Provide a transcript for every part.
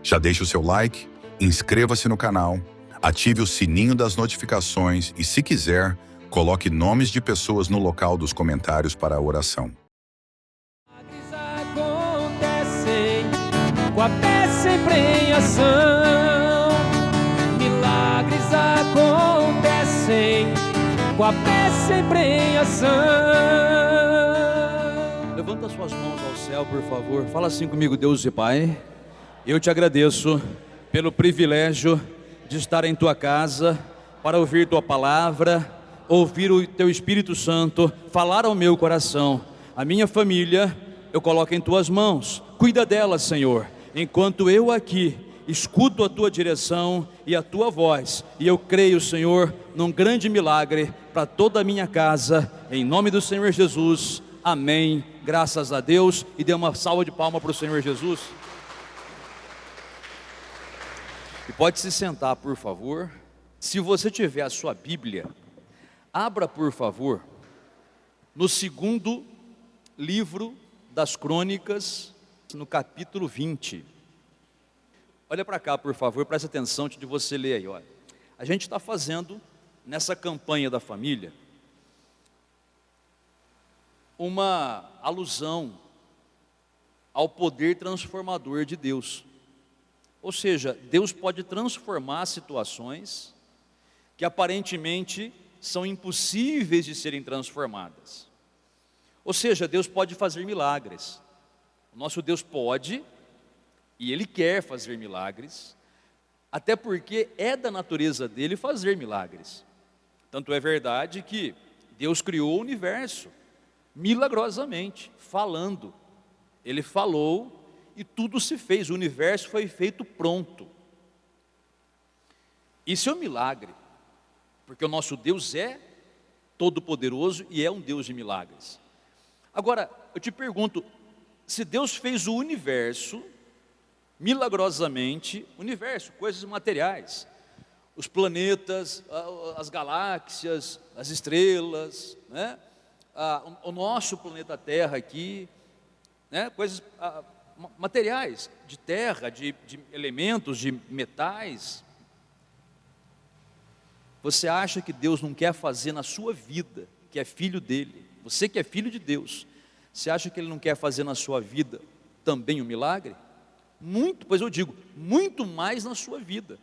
Já deixe o seu like, inscreva-se no canal, ative o sininho das notificações e, se quiser, coloque nomes de pessoas no local dos comentários para a oração. Milagres acontecem com a fé sempre em ação. Milagres acontecem com a fé sempre em ação. Levanta suas mãos ao céu, por favor. Fala assim comigo: Deus e Pai, eu te agradeço pelo privilégio de estar em tua casa para ouvir tua palavra, ouvir o teu Espírito Santo falar ao meu coração. A minha família eu coloco em tuas mãos. Cuida dela, Senhor, enquanto eu aqui escuto a tua direção e a tua voz, e eu creio, Senhor, num grande milagre para toda a minha casa, em nome do Senhor Jesus, amém, graças a Deus. E dê uma salva de palmas para o Senhor Jesus. E pode se sentar, por favor. Se você tiver a sua Bíblia, abra, por favor, no segundo livro das Crônicas, no capítulo 20. Olha para cá, por favor, preste atenção antes de você ler aí. Olha. A gente está fazendo, nessa campanha da família, uma alusão ao poder transformador de Deus. Ou seja, Deus pode transformar situações que aparentemente são impossíveis de serem transformadas. Ou seja, Deus pode fazer milagres. O nosso Deus pode, e Ele quer fazer milagres, até porque é da natureza dele fazer milagres. Tanto é verdade que Deus criou o universo milagrosamente, falando. Ele falou e tudo se fez, o universo foi feito pronto. Isso é um milagre, porque o nosso Deus é todo-poderoso e é um Deus de milagres. Agora, eu te pergunto, se Deus fez o universo, milagrosamente, universo, coisas materiais, os planetas, as galáxias, as estrelas, né? O nosso planeta Terra aqui, né? Coisas materiais, de terra, de elementos, de metais. Você acha que Deus não quer fazer na sua vida, que é filho dele, você que é filho de Deus, você acha que Ele não quer fazer na sua vida também um milagre? Muito, pois eu digo, muito mais na sua vida.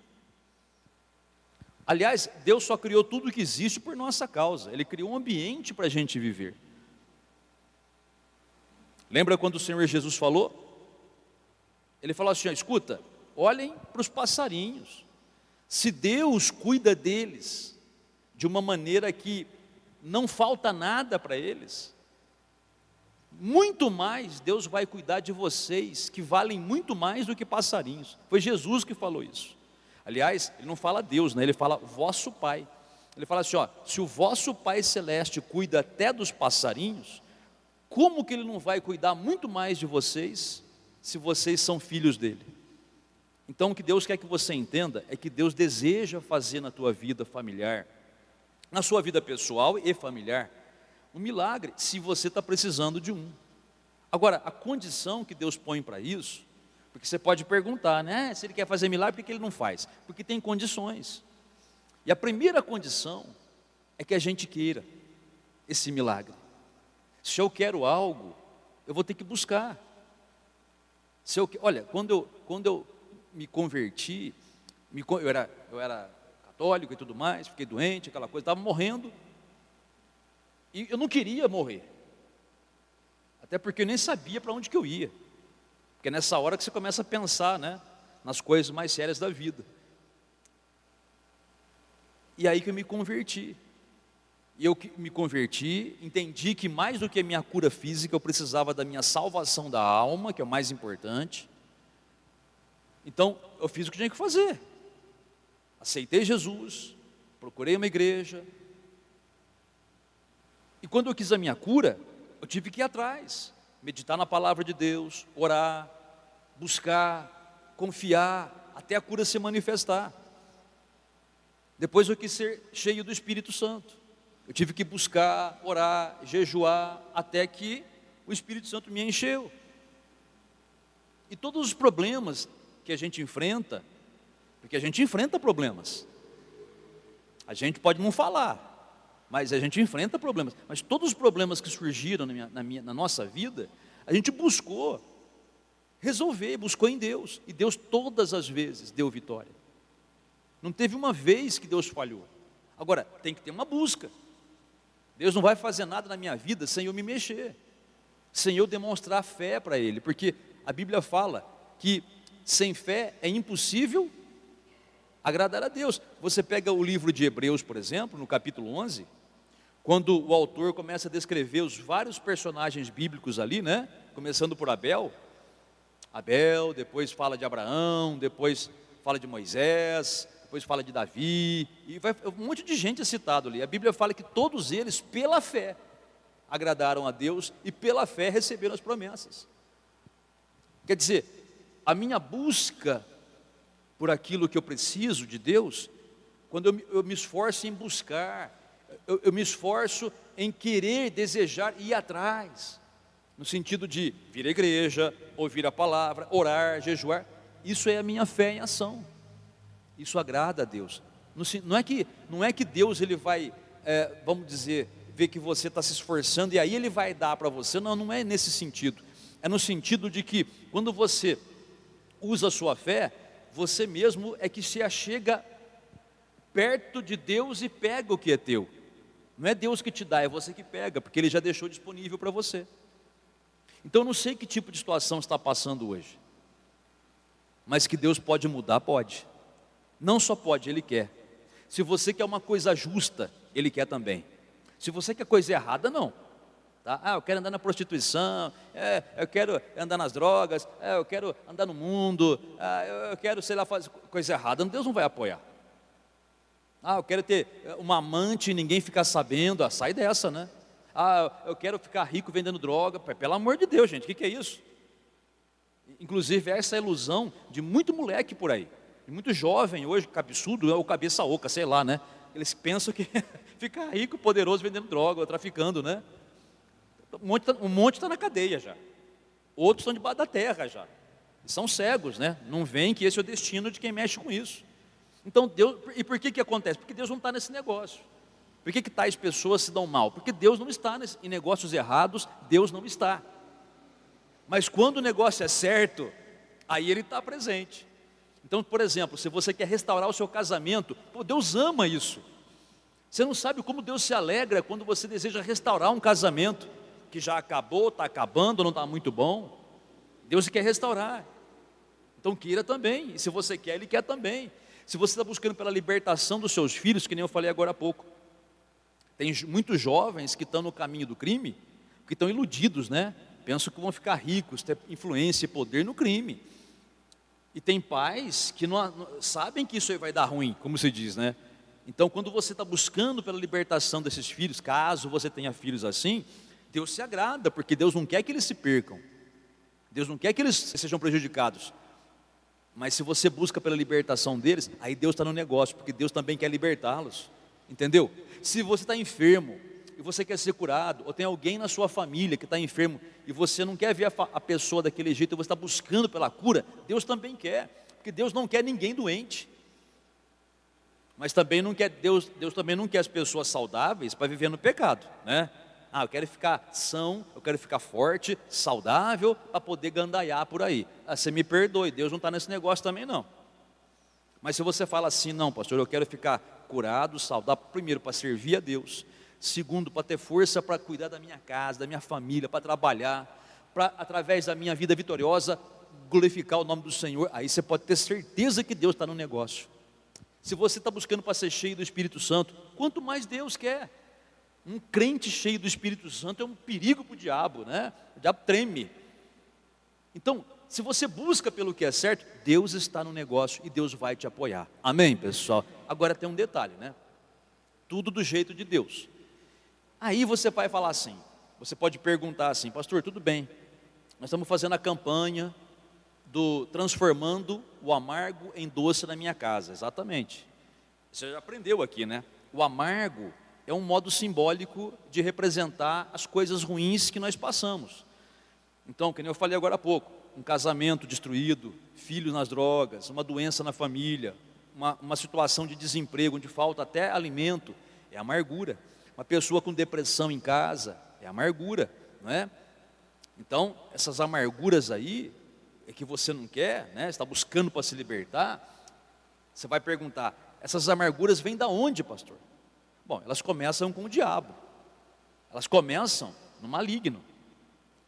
Aliás, Deus só criou tudo que existe por nossa causa. Ele criou um ambiente para a gente viver. Lembra quando o Senhor Jesus falou? Ele falou assim, ó, escuta, olhem para os passarinhos. Se Deus cuida deles de uma maneira que não falta nada para eles, muito mais Deus vai cuidar de vocês, que valem muito mais do que passarinhos. Foi Jesus que falou isso. Aliás, ele não fala Deus, né? Ele fala vosso Pai. Ele fala assim, ó, se o vosso Pai Celeste cuida até dos passarinhos, como que Ele não vai cuidar muito mais de vocês, se vocês são filhos dele? Então o que Deus quer que você entenda é que Deus deseja fazer na tua vida familiar, na sua vida pessoal e familiar, um milagre, se você está precisando de um. Agora, a condição que Deus põe para isso, porque você pode perguntar, né? Se Ele quer fazer milagre, por que Ele não faz? Porque tem condições. E a primeira condição é que a gente queira esse milagre. Se eu quero algo, eu vou ter que buscar. Olha, quando eu me converti, eu era católico e tudo mais, fiquei doente, aquela coisa, estava morrendo, e eu não queria morrer, até porque eu nem sabia para onde que eu ia, porque é nessa hora que você começa a pensar, né, nas coisas mais sérias da vida. E aí que eu me converti. E eu que me converti, entendi que mais do que a minha cura física, eu precisava da minha salvação da alma, que é o mais importante. Então, eu fiz o que tinha que fazer. Aceitei Jesus, procurei uma igreja. E quando eu quis a minha cura, eu tive que ir atrás, meditar na palavra de Deus, orar, buscar, confiar, até a cura se manifestar. Depois eu quis ser cheio do Espírito Santo. Eu tive que buscar, orar, jejuar, até que o Espírito Santo me encheu. E todos os problemas que que a gente enfrenta, porque a gente enfrenta problemas. A gente pode não falar, mas a gente enfrenta problemas. Mas todos os problemas que surgiram na nossa vida, a gente buscou resolver, buscou em Deus. E Deus todas as vezes deu vitória. Não teve uma vez que Deus falhou. Agora, tem que ter uma busca. Deus não vai fazer nada na minha vida sem eu me mexer, sem eu demonstrar fé para Ele, porque a Bíblia fala que sem fé é impossível agradar a Deus. Você pega o livro de Hebreus, por exemplo, no capítulo 11, quando o autor começa a descrever os vários personagens bíblicos ali, né? Começando por Abel, depois fala de Abraão, depois fala de Moisés, depois fala de Davi, e vai um monte de gente é citado ali. A Bíblia fala que todos eles, pela fé, agradaram a Deus e pela fé receberam as promessas. Quer dizer, a minha busca por aquilo que eu preciso de Deus, quando eu me esforço em buscar, eu me esforço em querer, desejar e ir atrás, no sentido de vir à igreja, ouvir a palavra, orar, jejuar, isso é a minha fé em ação. Isso agrada a Deus. Não é que Deus ele vai, vamos dizer, ver que você está se esforçando e aí Ele vai dar para você. Não, não é nesse sentido. É no sentido de que quando você usa a sua fé, você mesmo é que se achega perto de Deus e pega o que é teu. Não é Deus que te dá, é você que pega, porque Ele já deixou disponível para você. Então eu não sei que tipo de situação está passando hoje, mas que Deus pode mudar, pode. Não só pode, Ele quer. Se você quer uma coisa justa, Ele quer também. Se você quer coisa errada, não. Tá? Eu quero andar na prostituição, eu quero andar nas drogas, eu quero andar no mundo, eu quero, sei lá, fazer coisa errada. Deus não vai apoiar. Eu quero ter uma amante e ninguém ficar sabendo, sai dessa, né? Eu quero ficar rico vendendo droga, pelo amor de Deus, gente, o que é isso? Inclusive, essa é a ilusão de muito moleque por aí. Muito jovem hoje, cabeçudo, ou cabeça oca, sei lá, né? Eles pensam que ficar rico, poderoso, vendendo droga, ou traficando, né? Um monte está na cadeia já. Outros estão debaixo da terra já. São cegos, né? Não veem que esse é o destino de quem mexe com isso. Então, Deus, e por que acontece? Porque Deus não está nesse negócio. Por que tais pessoas se dão mal? Porque Deus não está em negócios errados, Deus não está. Mas quando o negócio é certo, aí Ele está presente. Então, por exemplo, se você quer restaurar o seu casamento, Deus ama isso. Você não sabe como Deus se alegra quando você deseja restaurar um casamento que já acabou, está acabando, não está muito bom. Deus quer restaurar. Então queira também, e se você quer, Ele quer também. Se você está buscando pela libertação dos seus filhos, que nem eu falei agora há pouco, tem muitos jovens que estão no caminho do crime, que estão iludidos, né? Pensam que vão ficar ricos, ter influência e poder no crime. E tem pais que não sabem que isso aí vai dar ruim, como se diz, né? Então, quando você está buscando pela libertação desses filhos, caso você tenha filhos assim, Deus se agrada, porque Deus não quer que eles se percam. Deus não quer que eles sejam prejudicados. Mas se você busca pela libertação deles, aí Deus está no negócio, porque Deus também quer libertá-los. Entendeu? Se você está enfermo e você quer ser curado, ou tem alguém na sua família que está enfermo e você não quer ver a pessoa daquele jeito, e você está buscando pela cura, Deus também quer, porque Deus não quer ninguém doente. Mas também não quer, Deus também não quer as pessoas saudáveis para viver no pecado, né? Eu quero ficar são, eu quero ficar forte, saudável, para poder gandaiar por aí. Você me perdoe, Deus não está nesse negócio também não. Mas se você fala assim, não pastor, eu quero ficar curado, saudável, primeiro para servir a Deus, segundo para ter força para cuidar da minha casa, da minha família, para trabalhar, para através da minha vida vitoriosa, glorificar o nome do Senhor, aí você pode ter certeza que Deus está no negócio. Se você está buscando para ser cheio do Espírito Santo, quanto mais Deus quer. Um crente cheio do Espírito Santo é um perigo para o diabo, né? O diabo treme. Então, se você busca pelo que é certo, Deus está no negócio e Deus vai te apoiar. Amém, pessoal? Agora tem um detalhe, né? Tudo do jeito de Deus. Aí você vai falar assim, você pode perguntar assim, pastor, tudo bem, nós estamos fazendo a campanha do transformando o amargo em doce na minha casa. Exatamente. Você já aprendeu aqui, né? O amargo é um modo simbólico de representar as coisas ruins que nós passamos. Então, que nem eu falei agora há pouco, um casamento destruído, filhos nas drogas, uma doença na família, uma situação de desemprego, onde falta até alimento, é amargura. Uma pessoa com depressão em casa, é amargura, não é? Então, essas amarguras aí, é que você não quer, né? Você está buscando para se libertar. Você vai perguntar, essas amarguras vêm da onde, pastor? Bom, elas começam com o diabo. Elas começam no maligno,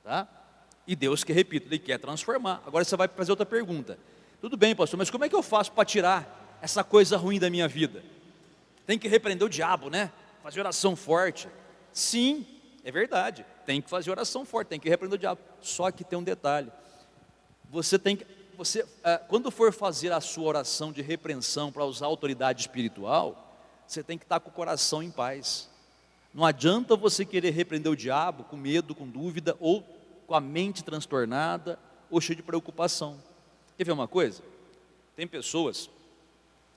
tá? E Deus, que repito, Ele quer transformar. Agora você vai fazer outra pergunta. Tudo bem, pastor, mas como é que eu faço para tirar essa coisa ruim da minha vida? Tem que repreender o diabo, né? Fazer oração forte. Sim, é verdade. Tem que fazer oração forte, tem que repreender o diabo. Só que tem um detalhe. Quando for fazer a sua oração de repreensão para usar a autoridade espiritual, você tem que estar com o coração em paz. Não adianta você querer repreender o diabo com medo, com dúvida, ou com a mente transtornada, ou cheio de preocupação. Quer ver uma coisa? Tem pessoas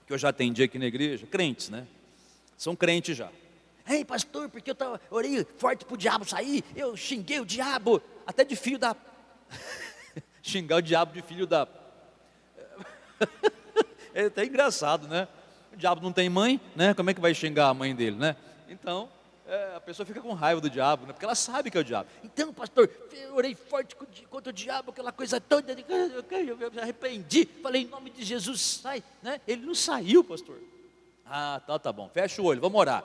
que eu já atendi aqui na igreja, crentes, né? São crentes já. Ei, pastor, porque eu orei forte para o diabo sair, eu xinguei o diabo, até de filho da... Xingar o diabo de filho da... É até engraçado, né? O diabo não tem mãe, né? Como é que vai xingar a mãe dele, né? Então, a pessoa fica com raiva do diabo, né? Porque ela sabe que é o diabo. Então, pastor, eu orei forte contra o diabo, aquela coisa toda, eu me arrependi, falei, em nome de Jesus, sai, né? Ele não saiu, pastor. Ah, tá bom, fecha o olho, vamos orar.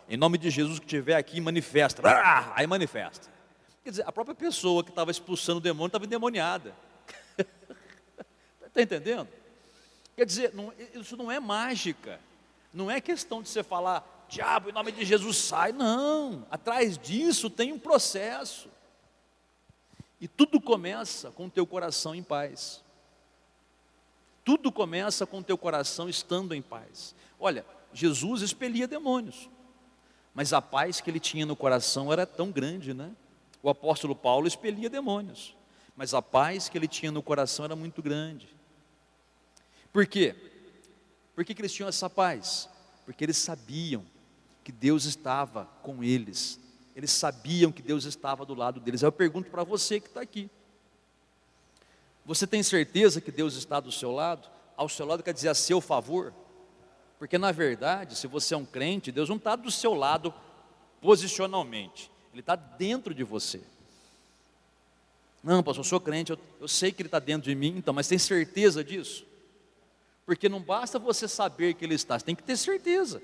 Em nome de Jesus, que estiver aqui, manifesta. Aí manifesta. Quer dizer, a própria pessoa que estava expulsando o demônio estava endemoniada. Está entendendo? Quer dizer, isso não é mágica. Não é questão de você falar, diabo, em nome de Jesus, sai. Não, atrás disso tem um processo. E tudo começa com o teu coração em paz. Tudo começa com o teu coração estando em paz. Olha, Jesus expelia demônios, mas a paz que ele tinha no coração era tão grande, né? O apóstolo Paulo expelia demônios, mas a paz que ele tinha no coração era muito grande. Por quê? Por que eles tinham essa paz? Porque eles sabiam que Deus estava com eles. Eles sabiam que Deus estava do lado deles. Eu pergunto para você que está aqui. Você tem certeza que Deus está do seu lado? Ao seu lado quer dizer a seu favor? Porque na verdade, se você é um crente, Deus não está do seu lado posicionalmente. Ele está dentro de você. Não, pastor, eu sou crente, eu sei que Ele está dentro de mim, então, mas tem certeza disso? Porque não basta você saber que Ele está, você tem que ter certeza.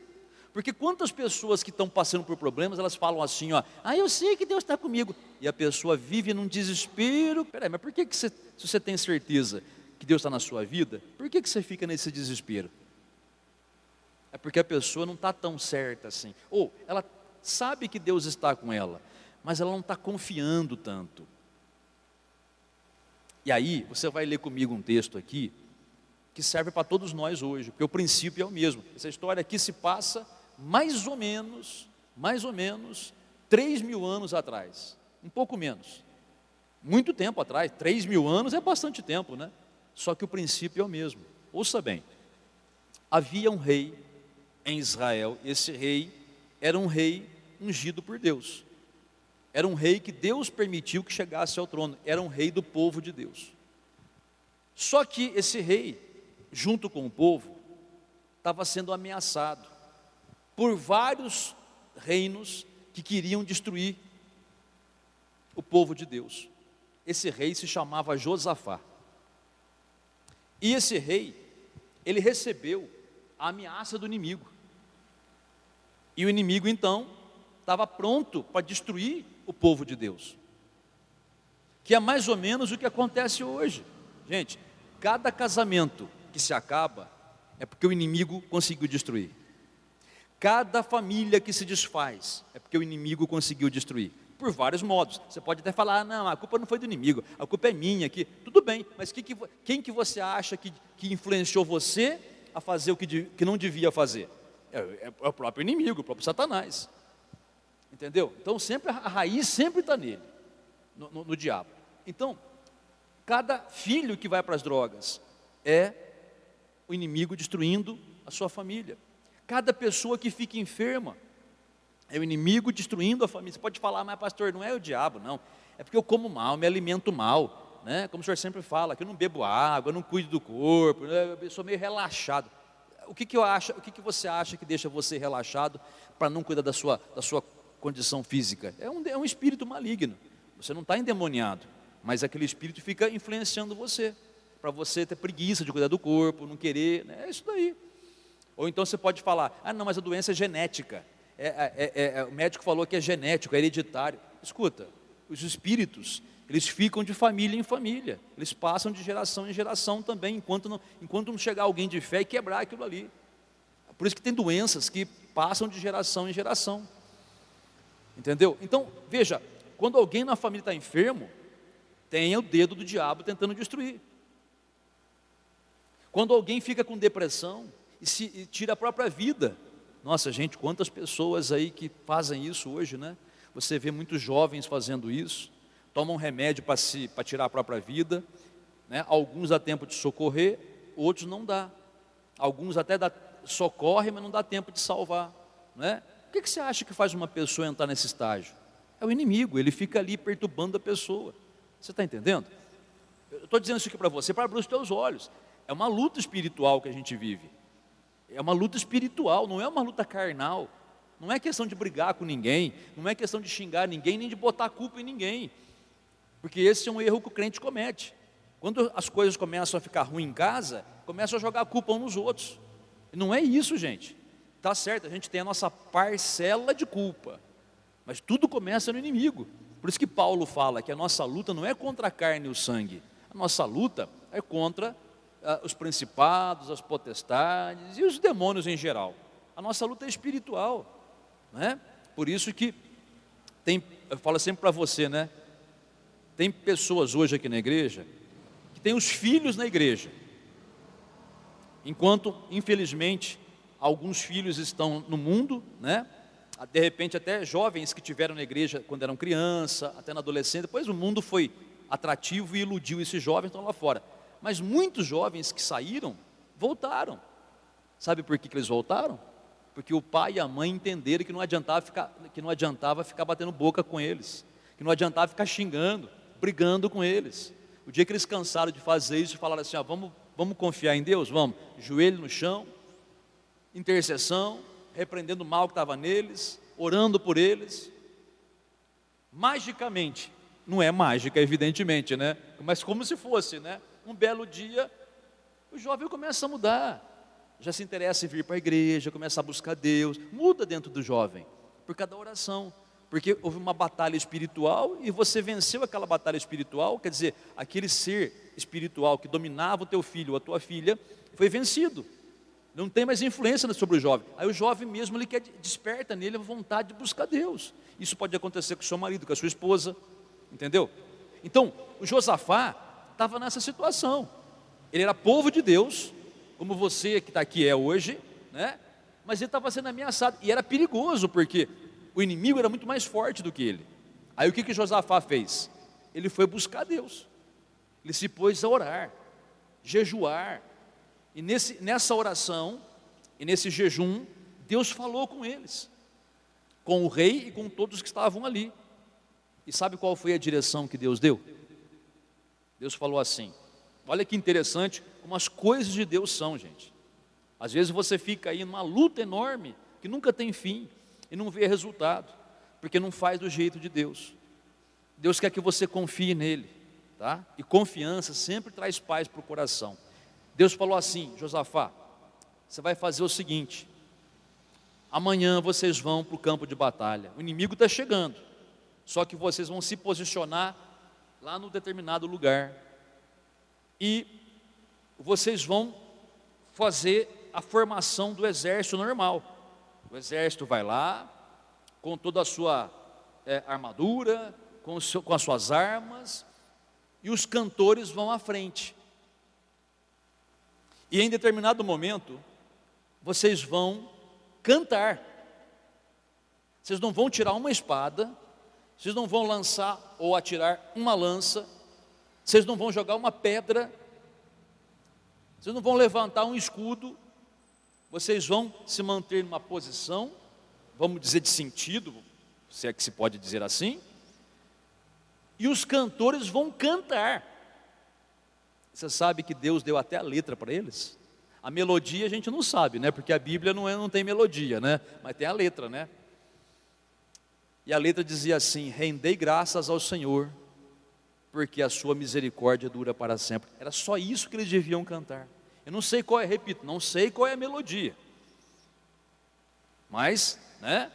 Porque quantas pessoas que estão passando por problemas, elas falam assim, ó, eu sei que Deus está comigo. E a pessoa vive num desespero. Peraí, mas por que se você tem certeza que Deus está na sua vida, por que você fica nesse desespero? É porque a pessoa não está tão certa assim. Ou ela sabe que Deus está com ela, mas ela não está confiando tanto. E aí, você vai ler comigo um texto aqui, que serve para todos nós hoje, porque o princípio é o mesmo. Essa história aqui se passa mais ou menos 3.000 anos atrás, um pouco menos, muito tempo atrás. 3.000 anos é bastante tempo, né? Só que o princípio é o mesmo. Ouça bem, havia um rei em Israel. Esse rei era um rei ungido por Deus, era um rei que Deus permitiu que chegasse ao trono, era um rei do povo de Deus. Só que esse rei, junto com o povo, estava sendo ameaçado por vários reinos que queriam destruir o povo de Deus. Esse rei se chamava Josafá. E esse rei, ele recebeu a ameaça do inimigo. E o inimigo então estava pronto para destruir o povo de Deus. Que é mais ou menos o que acontece hoje. Gente, cada casamento que se acaba é porque o inimigo conseguiu destruir. Cada família que se desfaz é porque o inimigo conseguiu destruir. Por vários modos. Você pode até falar, não, a culpa não foi do inimigo, a culpa é minha aqui. Tudo bem, mas quem que você acha que influenciou você a fazer o que não devia fazer? É o próprio inimigo, o próprio Satanás. Entendeu? Então sempre a raiz sempre está nele, no diabo. Então, cada filho que vai para as drogas é o inimigo destruindo a sua família. Cada pessoa que fica enferma é o inimigo destruindo a família. Você pode falar, mas pastor, não é o diabo, não. é porque eu como mal, me alimento mal, né? Como o senhor sempre fala, que eu não bebo água, eu não cuido do corpo, né? Eu sou meio relaxado. O que você acha que deixa você relaxado para não cuidar da sua condição física? É um espírito maligno. Você não está endemoniado, mas aquele espírito fica influenciando você, para você ter preguiça de cuidar do corpo, não querer, né? É isso daí. Ou então você pode falar, ah não, mas a doença é genética, o médico falou que é genético, é hereditário. Escuta, os espíritos, eles ficam de família em família, eles passam de geração em geração também, enquanto não chegar alguém de fé e quebrar aquilo ali. Por isso que tem doenças que passam de geração em geração, entendeu? Então, veja, quando alguém na família está enfermo, tem o dedo do diabo tentando destruir. Quando alguém fica com depressão e tira a própria vida, nossa gente, quantas pessoas aí que fazem isso hoje, né? Você vê muitos jovens fazendo isso, tomam remédio para tirar a própria vida, né? Alguns dá tempo de socorrer, outros não dá. Alguns até socorre, mas não dá tempo de salvar, né? O que você acha que faz uma pessoa entrar nesse estágio? É o inimigo, ele fica ali perturbando a pessoa. Você está entendendo? Eu estou dizendo isso aqui para você, para abrir os teus olhos. É uma luta espiritual que a gente vive. É uma luta espiritual, não é uma luta carnal. Não é questão de brigar com ninguém, não é questão de xingar ninguém, nem de botar a culpa em ninguém. Porque esse é um erro que o crente comete. Quando as coisas começam a ficar ruins em casa, começam a jogar a culpa uns nos outros. E não é isso, gente. Tá certo, a gente tem a nossa parcela de culpa, mas tudo começa no inimigo. Por isso que Paulo fala que a nossa luta não é contra a carne e o sangue. A nossa luta é contra os principados, as potestades e os demônios em geral. A nossa luta é espiritual, né? Por isso que eu falo sempre para você, né? Tem pessoas hoje aqui na igreja que têm os filhos na igreja, enquanto, infelizmente, alguns filhos estão no mundo, né? De repente até jovens que tiveram na igreja quando eram criança, até na adolescência, depois o mundo foi atrativo e iludiu esses jovens, estão lá fora. Mas muitos jovens que saíram, voltaram. Sabe por que eles voltaram? Porque o pai e a mãe entenderam que não adiantava ficar batendo boca com eles, que não adiantava ficar xingando, brigando com eles. O dia que eles cansaram de fazer isso, falaram assim, vamos confiar em Deus? Vamos, joelho no chão, intercessão, repreendendo o mal que estava neles, orando por eles. Magicamente, não é mágica evidentemente, né? Mas como se fosse, né? Um belo dia, o jovem começa a mudar, já se interessa em vir para a igreja, começa a buscar Deus, muda dentro do jovem, por causa da oração, porque houve uma batalha espiritual e você venceu aquela batalha espiritual, quer dizer, aquele ser espiritual que dominava o teu filho ou a tua filha, foi vencido, não tem mais influência sobre o jovem. Aí o jovem mesmo, ele desperta nele a vontade de buscar Deus. Isso pode acontecer com o seu marido, com a sua esposa, entendeu? Então, o Josafá estava nessa situação, ele era povo de Deus, como você que está aqui é hoje, né? Mas ele estava sendo ameaçado, e era perigoso, porque o inimigo era muito mais forte do que ele. Aí o que Josafá fez? Ele foi buscar Deus, ele se pôs a orar, jejuar, e nessa oração, e nesse jejum, Deus falou com eles, com o rei e com todos que estavam ali. E sabe qual foi a direção que Deus deu? Deus falou assim, olha que interessante como as coisas de Deus são, gente. Às vezes você fica aí numa luta enorme, que nunca tem fim, e não vê resultado, porque não faz do jeito de Deus. Deus quer que você confie nele, tá? E confiança sempre traz paz para o coração. Deus falou assim, Josafá, você vai fazer o seguinte, amanhã vocês vão para o campo de batalha, o inimigo está chegando, só que vocês vão se posicionar lá no determinado lugar, e vocês vão fazer a formação do exército normal. O exército vai lá, com toda a sua armadura, com as suas armas, e os cantores vão à frente. E em determinado momento, vocês vão cantar. Vocês não vão tirar uma espada, vocês não vão lançar ou atirar uma lança, vocês não vão jogar uma pedra, vocês não vão levantar um escudo, vocês vão se manter numa posição, vamos dizer de sentido, se é que se pode dizer assim, e os cantores vão cantar. Você sabe que Deus deu até a letra para eles? A melodia a gente não sabe, né? Porque a Bíblia não tem melodia, né? Mas tem a letra, né? E a letra dizia assim: rendei graças ao Senhor, porque a sua misericórdia dura para sempre. Era só isso que eles deviam cantar. Eu não sei qual é, repito, não sei qual é a melodia. Mas, né?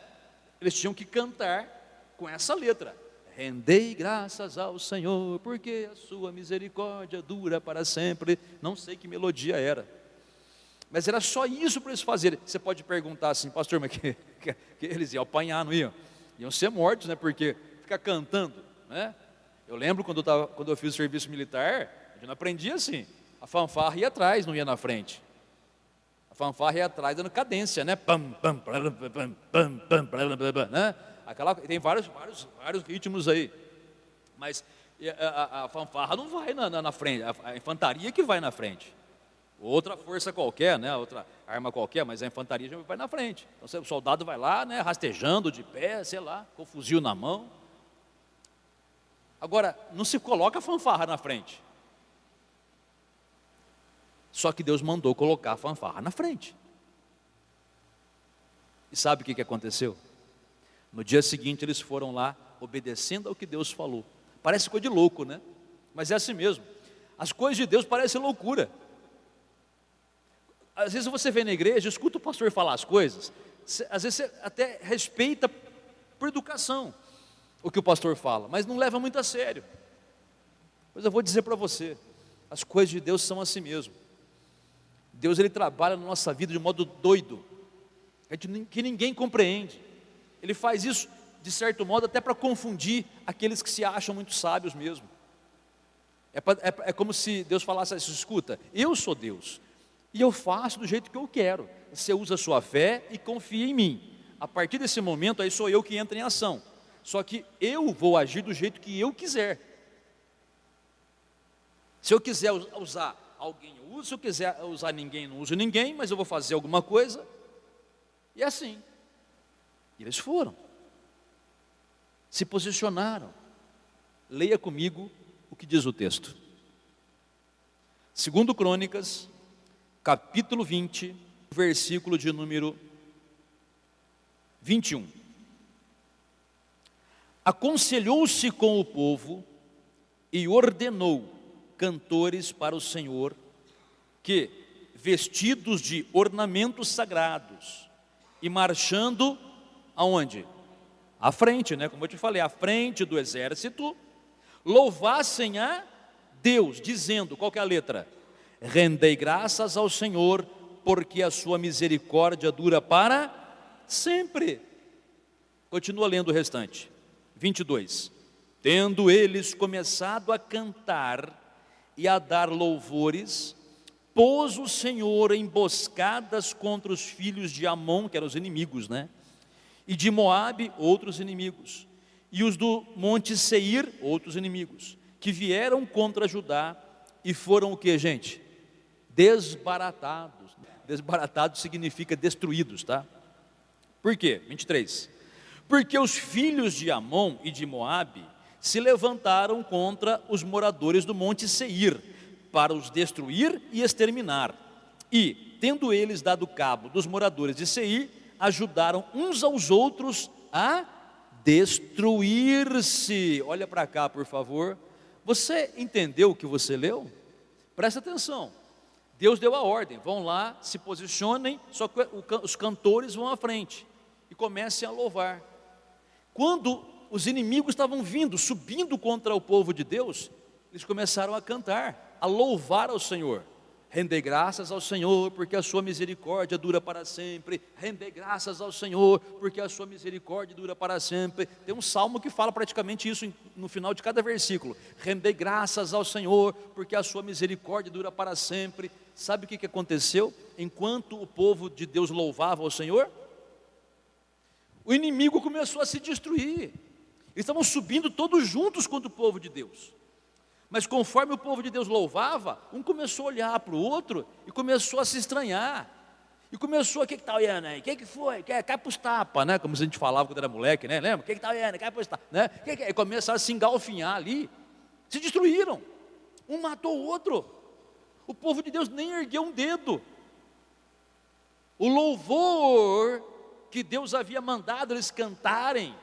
Eles tinham que cantar com essa letra. Rendei graças ao Senhor, porque a sua misericórdia dura para sempre. Não sei que melodia era, mas era só isso para eles fazerem. Você pode perguntar assim: pastor, mas que eles iam apanhar, não iam? Iam ser mortos, né? Porque ficar cantando, né? Eu lembro quando eu fiz o serviço militar, a gente não aprendia assim. A fanfarra ia atrás, não ia na frente. A fanfarra ia atrás dando cadência, né? Pam, pam, pam, pam, pam, pam, pam, né? Tem vários ritmos aí, mas a fanfarra não vai na frente, a infantaria que vai na frente. Outra força qualquer, né? Outra arma qualquer, mas a infantaria já vai na frente. Então o soldado vai lá, né? Rastejando de pé, sei lá, com o fuzil na mão. Agora, não se coloca a fanfarra na frente. Só que Deus mandou colocar a fanfarra na frente. E sabe o que aconteceu? No dia seguinte eles foram lá, obedecendo ao que Deus falou. Parece coisa de louco, né? Mas é assim mesmo. As coisas de Deus parecem loucura. Às vezes você vem na igreja, escuta o pastor falar as coisas, às vezes você até respeita por educação o que o pastor fala, mas não leva muito a sério. Pois eu vou dizer para você, as coisas de Deus são assim mesmo. Deus, Ele trabalha na nossa vida de modo doido, que ninguém compreende. Ele faz isso, de certo modo, até para confundir aqueles que se acham muito sábios mesmo. É como se Deus falasse assim: escuta, eu sou Deus, e eu faço do jeito que eu quero. Você usa a sua fé e confia em mim. A partir desse momento, aí sou eu que entro em ação. Só que eu vou agir do jeito que eu quiser. Se eu quiser usar alguém, eu uso. Se eu quiser usar ninguém, não uso ninguém, mas eu vou fazer alguma coisa. E é assim. E eles foram, se posicionaram. Leia comigo o que diz o texto. 2 Crônicas, capítulo 20, versículo de número 21. Aconselhou-se com o povo e ordenou cantores para o Senhor que, vestidos de ornamentos sagrados e marchando aonde? À frente, né? Como eu te falei, à frente do exército, louvassem a Deus, dizendo, qual que é a letra? Rendei graças ao Senhor, porque a sua misericórdia dura para sempre. Continua lendo o restante. 22. Tendo eles começado a cantar e a dar louvores, pôs o Senhor emboscadas contra os filhos de Amon, que eram os inimigos, né? E de Moabe, outros inimigos, e os do monte Seir, outros inimigos, que vieram contra Judá e foram o que, gente? Desbaratados. Desbaratados significa destruídos, tá? Por quê? 23. Porque os filhos de Amon e de Moabe se levantaram contra os moradores do monte Seir, para os destruir e exterminar. E, tendo eles dado cabo dos moradores de Seir, ajudaram uns aos outros a destruir-se. Olha para cá, por favor. Você entendeu o que você leu? Presta atenção. Deus deu a ordem, vão lá, se posicionem, só que os cantores vão à frente e comecem a louvar. Quando os inimigos estavam vindo, subindo contra o povo de Deus, eles começaram a cantar, a louvar ao Senhor. Rendei graças ao Senhor, porque a sua misericórdia dura para sempre. Rendei graças ao Senhor, porque a sua misericórdia dura para sempre. Tem um salmo que fala praticamente isso no final de cada versículo. Rendei graças ao Senhor, porque a sua misericórdia dura para sempre. Sabe o que aconteceu? Enquanto o povo de Deus louvava ao Senhor, o inimigo começou a se destruir. Eles estavam subindo todos juntos contra o povo de Deus. Mas conforme o povo de Deus louvava, um começou a olhar para o outro e começou a se estranhar. E começou, o que está olhando aí? O que foi? Cai para os tapas, né? Como a gente falava quando era moleque, né? Lembra? O que está olhando? Cai para os tapas, né? E começaram a se engalfinhar ali, se destruíram. Um matou o outro. O povo de Deus nem ergueu um dedo. O louvor que Deus havia mandado eles cantarem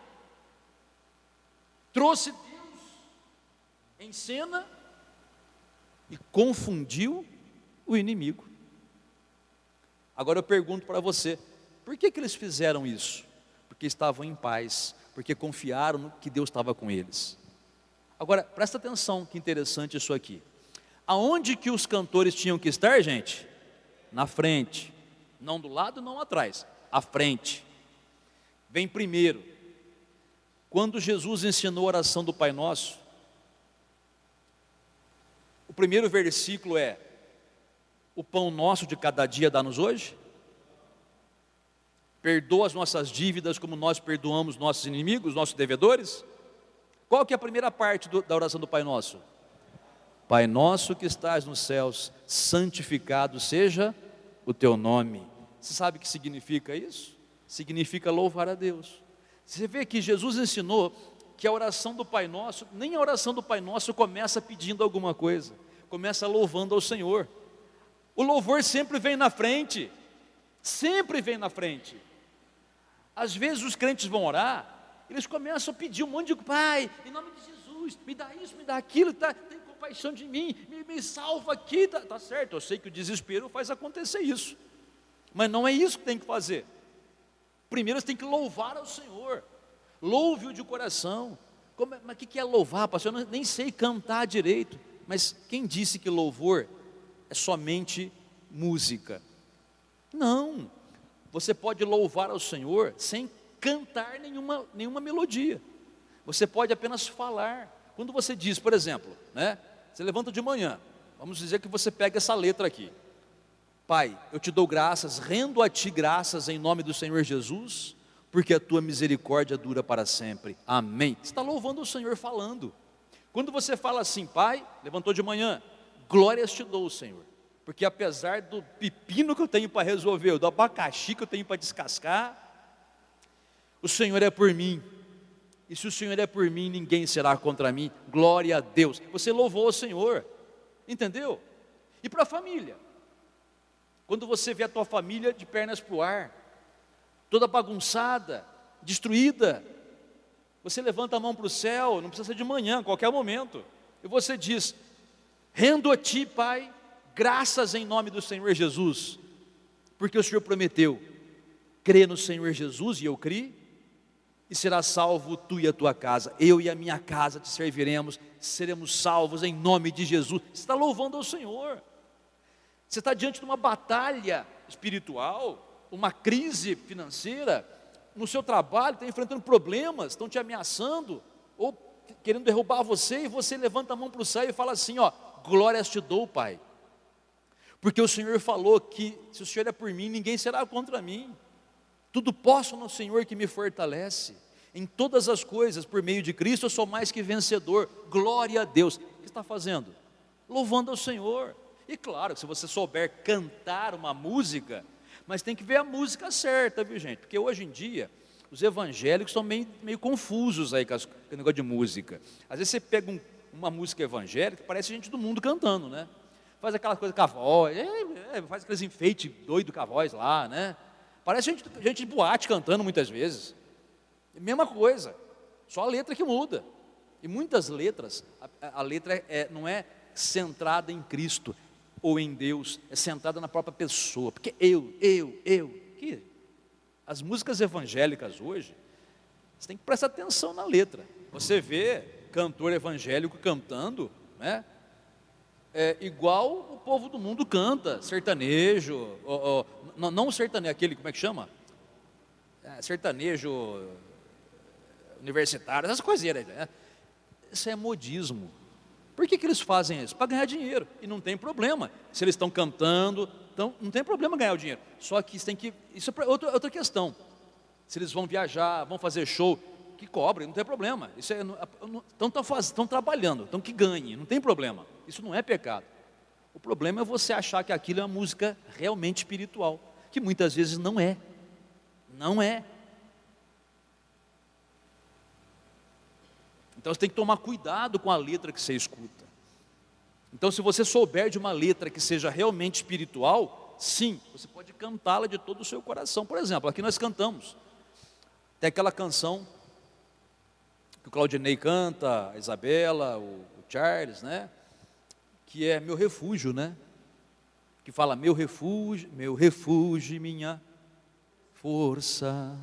trouxe Deus em cena e confundiu o inimigo. Agora eu pergunto para você, por que eles fizeram isso? Porque estavam em paz, porque confiaram no que Deus estava com eles. Agora, presta atenção, que interessante isso aqui. Aonde que os cantores tinham que estar, gente? Na frente. Não do lado, não atrás. À frente. Vem primeiro. Quando Jesus ensinou a oração do Pai Nosso, o primeiro versículo é: o pão nosso de cada dia dá-nos hoje. Perdoa as nossas dívidas como nós perdoamos nossos inimigos, nossos devedores. Qual que é a primeira parte da oração do Pai Nosso? Pai nosso que estás nos céus, santificado seja o teu nome. Você sabe o que significa isso? Significa louvar a Deus. Você vê que Jesus ensinou que a oração do Pai Nosso, nem a oração do Pai Nosso começa pedindo alguma coisa, começa louvando ao Senhor. O louvor sempre vem na frente, sempre vem na frente. Às vezes os crentes vão orar, eles começam a pedir um monte de: Pai, em nome de Jesus, me dá isso, me dá aquilo, tem compaixão de mim, me salva aqui, tá certo, eu sei que o desespero faz acontecer isso, mas não é isso que tem que fazer. Primeiro você tem que louvar ao Senhor, louve-o de coração. Mas o que é louvar, pastor? Eu nem sei cantar direito. Mas quem disse que louvor é somente música? Não, você pode louvar ao Senhor sem cantar nenhuma melodia. Você pode apenas falar. Quando você diz, por exemplo, né, você levanta de manhã, vamos dizer que você pega essa letra aqui: Pai, eu te dou graças, rendo a ti graças em nome do Senhor Jesus, porque a tua misericórdia dura para sempre, amém. Você está louvando o Senhor falando. Quando você fala assim: Pai, levantou de manhã, glórias te dou, Senhor, porque apesar do pepino que eu tenho para resolver, do abacaxi que eu tenho para descascar, o Senhor é por mim, e se o Senhor é por mim, ninguém será contra mim, glória a Deus. Você louvou o Senhor, entendeu? E para a família, quando você vê a tua família de pernas para o ar, toda bagunçada, destruída, você levanta a mão para o céu, não precisa ser de manhã, a qualquer momento, e você diz: rendo a ti, Pai, graças em nome do Senhor Jesus, porque o Senhor prometeu, crê no Senhor Jesus, e eu criei, e será salvo tu e a tua casa, eu e a minha casa te serviremos, seremos salvos em nome de Jesus. Você está louvando ao Senhor. Você está diante de uma batalha espiritual, uma crise financeira, no seu trabalho, está enfrentando problemas, estão te ameaçando, ou querendo derrubar você, e você levanta a mão para o céu e fala assim: ó, glórias te dou, Pai, porque o Senhor falou que se o Senhor é por mim, ninguém será contra mim. Tudo posso no Senhor que me fortalece. Em todas as coisas, por meio de Cristo, eu sou mais que vencedor. Glória a Deus. O que está fazendo? Louvando ao Senhor. E claro, se você souber cantar uma música, mas tem que ver a música certa, viu, gente? Porque hoje em dia, os evangélicos estão meio confusos aí com o negócio de música. Às vezes você pega uma música evangélica, parece gente do mundo cantando, né? Faz aquela coisa com a voz, faz aqueles enfeites doidos com a voz lá, né? Parece gente de boate cantando muitas vezes. Mesma coisa, só a letra que muda. E muitas letras, a letra não é centrada em Cristo ou em Deus, é centrada na própria pessoa. Porque eu. Que as músicas evangélicas hoje, você tem que prestar atenção na letra. Você vê cantor evangélico cantando, né? Igual o povo do mundo canta, sertanejo, não sertanejo, aquele, como é que chama? Sertanejo universitário, essas coisinhas, né? Isso é modismo. Por que eles fazem isso? Para ganhar dinheiro, e não tem problema, se eles estão cantando, então não tem problema ganhar o dinheiro, só que isso é outra questão, se eles vão viajar, vão fazer show, que cobrem, não tem problema, estão trabalhando, então que ganhem, não tem problema, isso não é pecado. O problema é você achar que aquilo é uma música realmente espiritual. que muitas vezes não é. Não é. Então você tem que tomar cuidado com a letra que você escuta. Então, se você souber de uma letra que seja realmente espiritual, sim, você pode cantá-la de todo o seu coração. Por exemplo, aqui nós cantamos. Tem aquela canção que o Claudinei canta, a Isabela, o Charles, né? Que é Meu Refúgio, né? Que fala meu refúgio, minha força,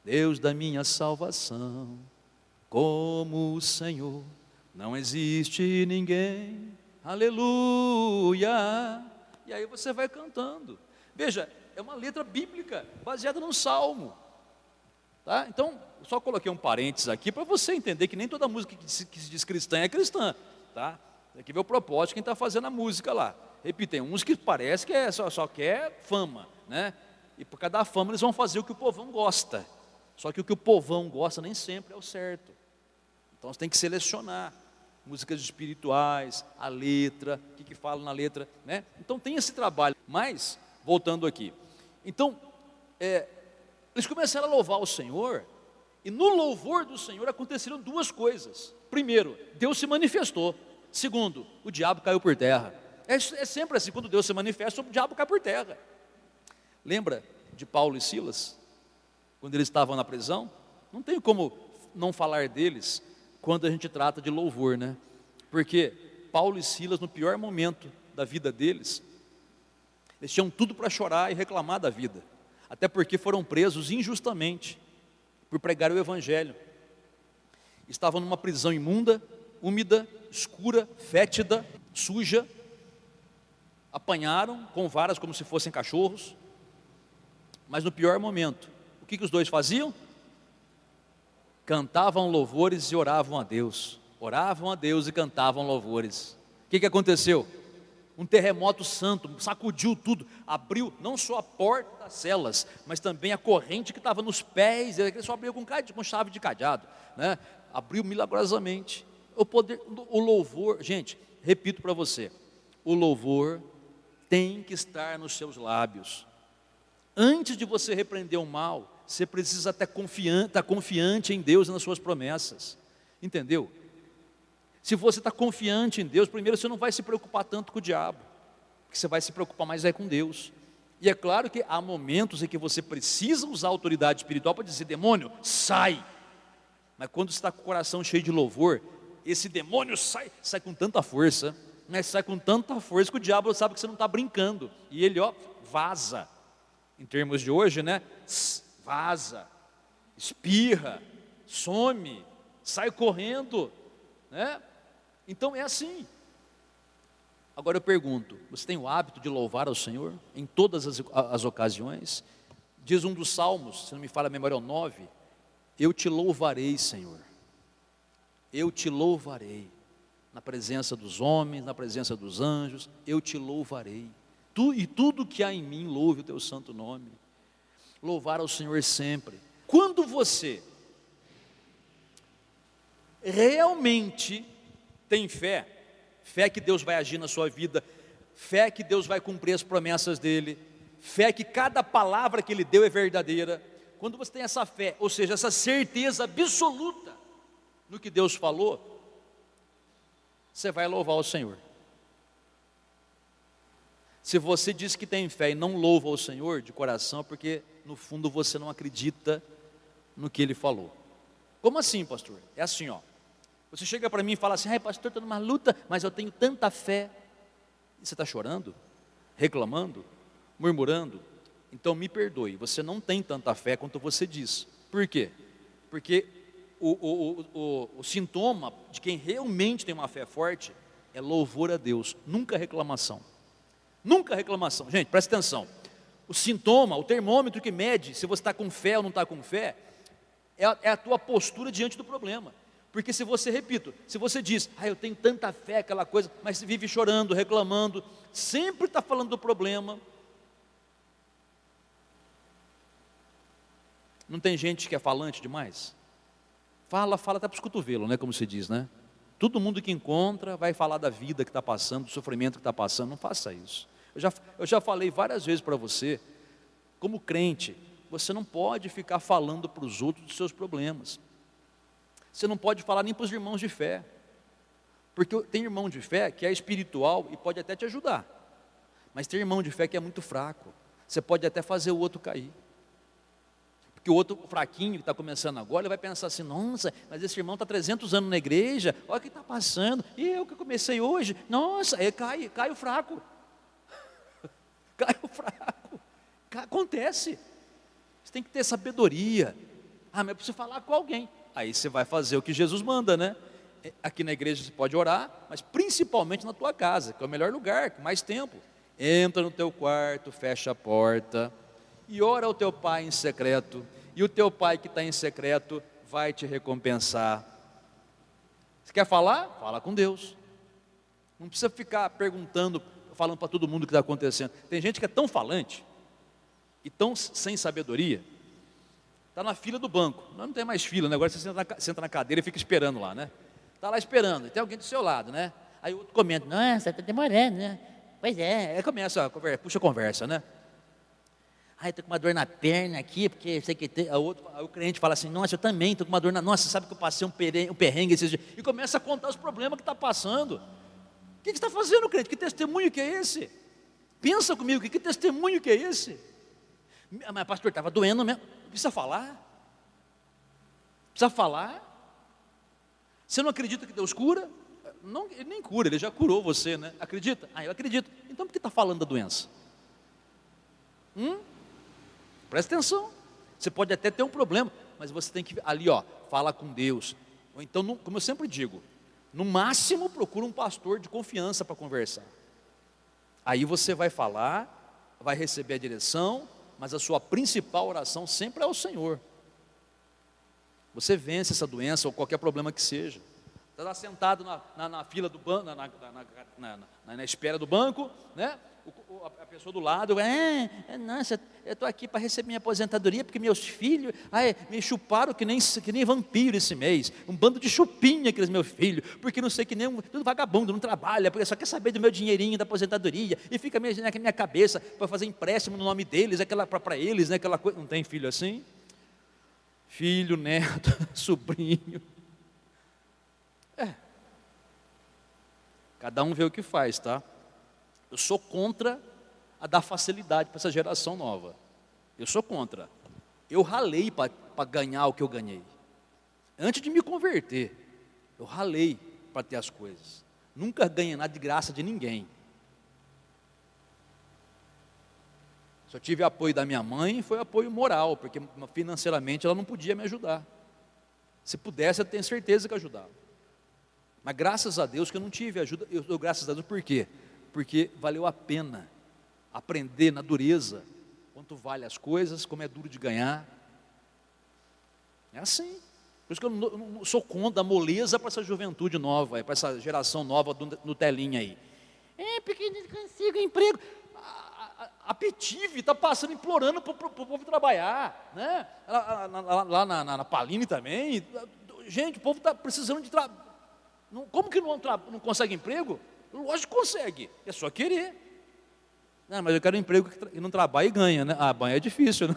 Deus da minha salvação, como o Senhor, não existe ninguém. Aleluia. E aí você vai cantando. Veja, é uma letra bíblica, baseada num salmo. Tá? Então, só coloquei um parênteses aqui para você entender que nem toda música que se diz cristã é cristã. Tá? Tem que ver o propósito de quem está fazendo a música lá. Repito, tem uns que parece que só quer fama, né? E por causa da fama eles vão fazer o que o povão gosta. Só que o que o povão gosta nem sempre é o certo. Então você tem que selecionar músicas espirituais, a letra, o que fala na letra, né? Então tem esse trabalho. Mas, voltando aqui, então, eles começaram a louvar o Senhor, e no louvor do Senhor aconteceram duas coisas. Primeiro, Deus se manifestou. Segundo, o diabo caiu por terra. É sempre assim, quando Deus se manifesta, o diabo cai por terra. Lembra de Paulo e Silas? Quando eles estavam na prisão? Não tem como não falar deles quando a gente trata de louvor, né? Porque Paulo e Silas, no pior momento da vida deles, eles tinham tudo para chorar e reclamar da vida, até porque foram presos injustamente por pregar o evangelho. Estavam numa prisão imunda, úmida, escura, fétida, suja. Apanharam com varas como se fossem cachorros. Mas no pior momento, o que os dois faziam? Cantavam louvores e oravam a Deus. Oravam a Deus e cantavam louvores. O que aconteceu? Um terremoto santo, sacudiu tudo, abriu não só a porta das celas, mas também a corrente que estava nos pés, ele só abriu com chave de cadeado, né? Abriu milagrosamente. O poder, o louvor, gente, repito para você, o louvor tem que estar nos seus lábios. Antes de você repreender o mal, você precisa estar confiante em Deus e nas suas promessas, entendeu? Se você está confiante em Deus, primeiro você não vai se preocupar tanto com o diabo, porque você vai se preocupar mais com Deus. E é claro que há momentos em que você precisa usar a autoridade espiritual para dizer, demônio, sai. Mas quando você está com o coração cheio de louvor, esse demônio sai com tanta força, né? Sai com tanta força que o diabo sabe que você não está brincando, e ele vaza, em termos de hoje, né? Vaza, espirra, some, sai correndo, né? Então é assim. Agora eu pergunto, você tem o hábito de louvar ao Senhor em todas as ocasiões? Diz um dos salmos, se não me falha a memória é o 9, eu te louvarei, Senhor, eu te louvarei, na presença dos homens, na presença dos anjos, eu te louvarei, e tudo que há em mim louve o teu santo nome. Louvar ao Senhor sempre. Quando você realmente tem fé que Deus vai agir na sua vida, fé que Deus vai cumprir as promessas dEle, fé que cada palavra que Ele deu é verdadeira, quando você tem essa fé, ou seja, essa certeza absoluta no que Deus falou, você vai louvar o Senhor. Se você diz que tem fé e não louva o Senhor de coração, é porque no fundo você não acredita no que Ele falou. Como assim, pastor? É assim, ó. Você chega para mim e fala assim, pastor, estou numa luta, mas eu tenho tanta fé. E você está chorando? Reclamando? Murmurando? Então me perdoe, você não tem tanta fé quanto você diz. Por quê? Porque o sintoma de quem realmente tem uma fé forte é louvor a Deus, nunca reclamação. Nunca reclamação. Gente, presta atenção. O sintoma, o termômetro que mede se você está com fé ou não está com fé, é a tua postura diante do problema. Porque se você, repito, se você diz, eu tenho tanta fé, aquela coisa, mas você vive chorando, reclamando, sempre está falando do problema. Não tem gente que é falante demais? Fala até para os cotovelos, né, como se diz, né? Todo mundo que encontra vai falar da vida que está passando, do sofrimento que está passando. Não faça isso. Eu já falei várias vezes para você, Como crente, você não pode ficar falando para os outros dos seus problemas. Você não pode falar nem para os irmãos de fé. Porque tem irmão de fé que é espiritual e pode até te ajudar. Mas tem irmão de fé que é muito fraco. Você pode até fazer o outro cair. Porque o outro fraquinho que está começando agora, ele vai pensar assim, nossa, mas esse irmão está 300 anos na igreja, olha o que está passando, e eu que comecei hoje, nossa, aí cai o fraco. Cai o fraco. Acontece. Você tem que ter sabedoria. Mas eu preciso falar com alguém. Aí você vai fazer o que Jesus manda, né? Aqui na igreja você pode orar, mas principalmente na tua casa, que é o melhor lugar, com mais tempo. Entra no teu quarto, fecha a porta e ora ao teu pai em secreto. E o teu pai que está em secreto vai te recompensar. Você quer falar? Fala com Deus. Não precisa ficar perguntando, falando para todo mundo o que está acontecendo. Tem gente que é tão falante e tão sem sabedoria. Está na fila do banco. Não tem mais fila, né? Agora você senta na cadeira e fica esperando lá, né? Está lá esperando, tem alguém do seu lado, né? Aí o outro comenta, nossa, está demorando, né? Pois é. Aí começa a conversa, puxa a conversa, né? Ai, estou com uma dor na perna aqui, porque sei que tem. Aí o cliente fala assim, nossa, eu também estou com uma dor na... Nossa, sabe que eu passei um perrengue esses dias. E começa a contar os problemas que está passando. O que você está fazendo, cliente? Que testemunho que é esse? Pensa comigo, que testemunho que é esse? Mas pastor, estava doendo mesmo. Precisa falar? Precisa falar? Você não acredita que Deus cura? Não, Ele nem cura, Ele já curou você, né? Acredita? Eu acredito. Então por que está falando da doença? Presta atenção. Você pode até ter um problema, mas você tem que ali, fala com Deus. Ou então, como eu sempre digo, no máximo procura um pastor de confiança para conversar. Aí você vai falar, vai receber a direção, mas a sua principal oração sempre é ao Senhor. Você vence essa doença ou qualquer problema que seja. Está lá sentado na fila do banco, na espera do banco, né? A pessoa do lado, nossa, eu estou aqui para receber minha aposentadoria, porque meus filhos me chuparam que nem vampiro esse mês, um bando de chupinha aqueles meus filhos, porque não sei, que nem tudo vagabundo, não trabalha, porque só quer saber do meu dinheirinho da aposentadoria, e fica na minha cabeça para fazer empréstimo no nome deles, para eles, né, aquela coisa. Não tem filho assim? Filho, neto, sobrinho. Cada um vê o que faz, tá? Eu sou contra a dar facilidade para essa geração nova. Eu sou contra. Eu ralei para ganhar o que eu ganhei. Antes de me converter, eu ralei para ter as coisas. Nunca ganhei nada de graça de ninguém. Se eu tive apoio da minha mãe, foi apoio moral, porque financeiramente ela não podia me ajudar. Se pudesse, eu tenho certeza que ajudava. Mas graças a Deus que eu não tive ajuda. Eu dou graças a Deus por quê? Porque valeu a pena aprender na dureza quanto vale as coisas, como é duro de ganhar. É assim. Por isso que eu não sou contra a moleza para essa juventude nova, para essa geração nova do Nutelinha aí. Porque não consigo emprego. A Petive está passando, implorando para o povo trabalhar, né? Lá na Paline também. Gente, o povo está precisando de trabalho. Como que não consegue emprego? Lógico que consegue, é só querer. Não, mas eu quero um emprego que não trabalha e ganha, né? Banho é difícil, né?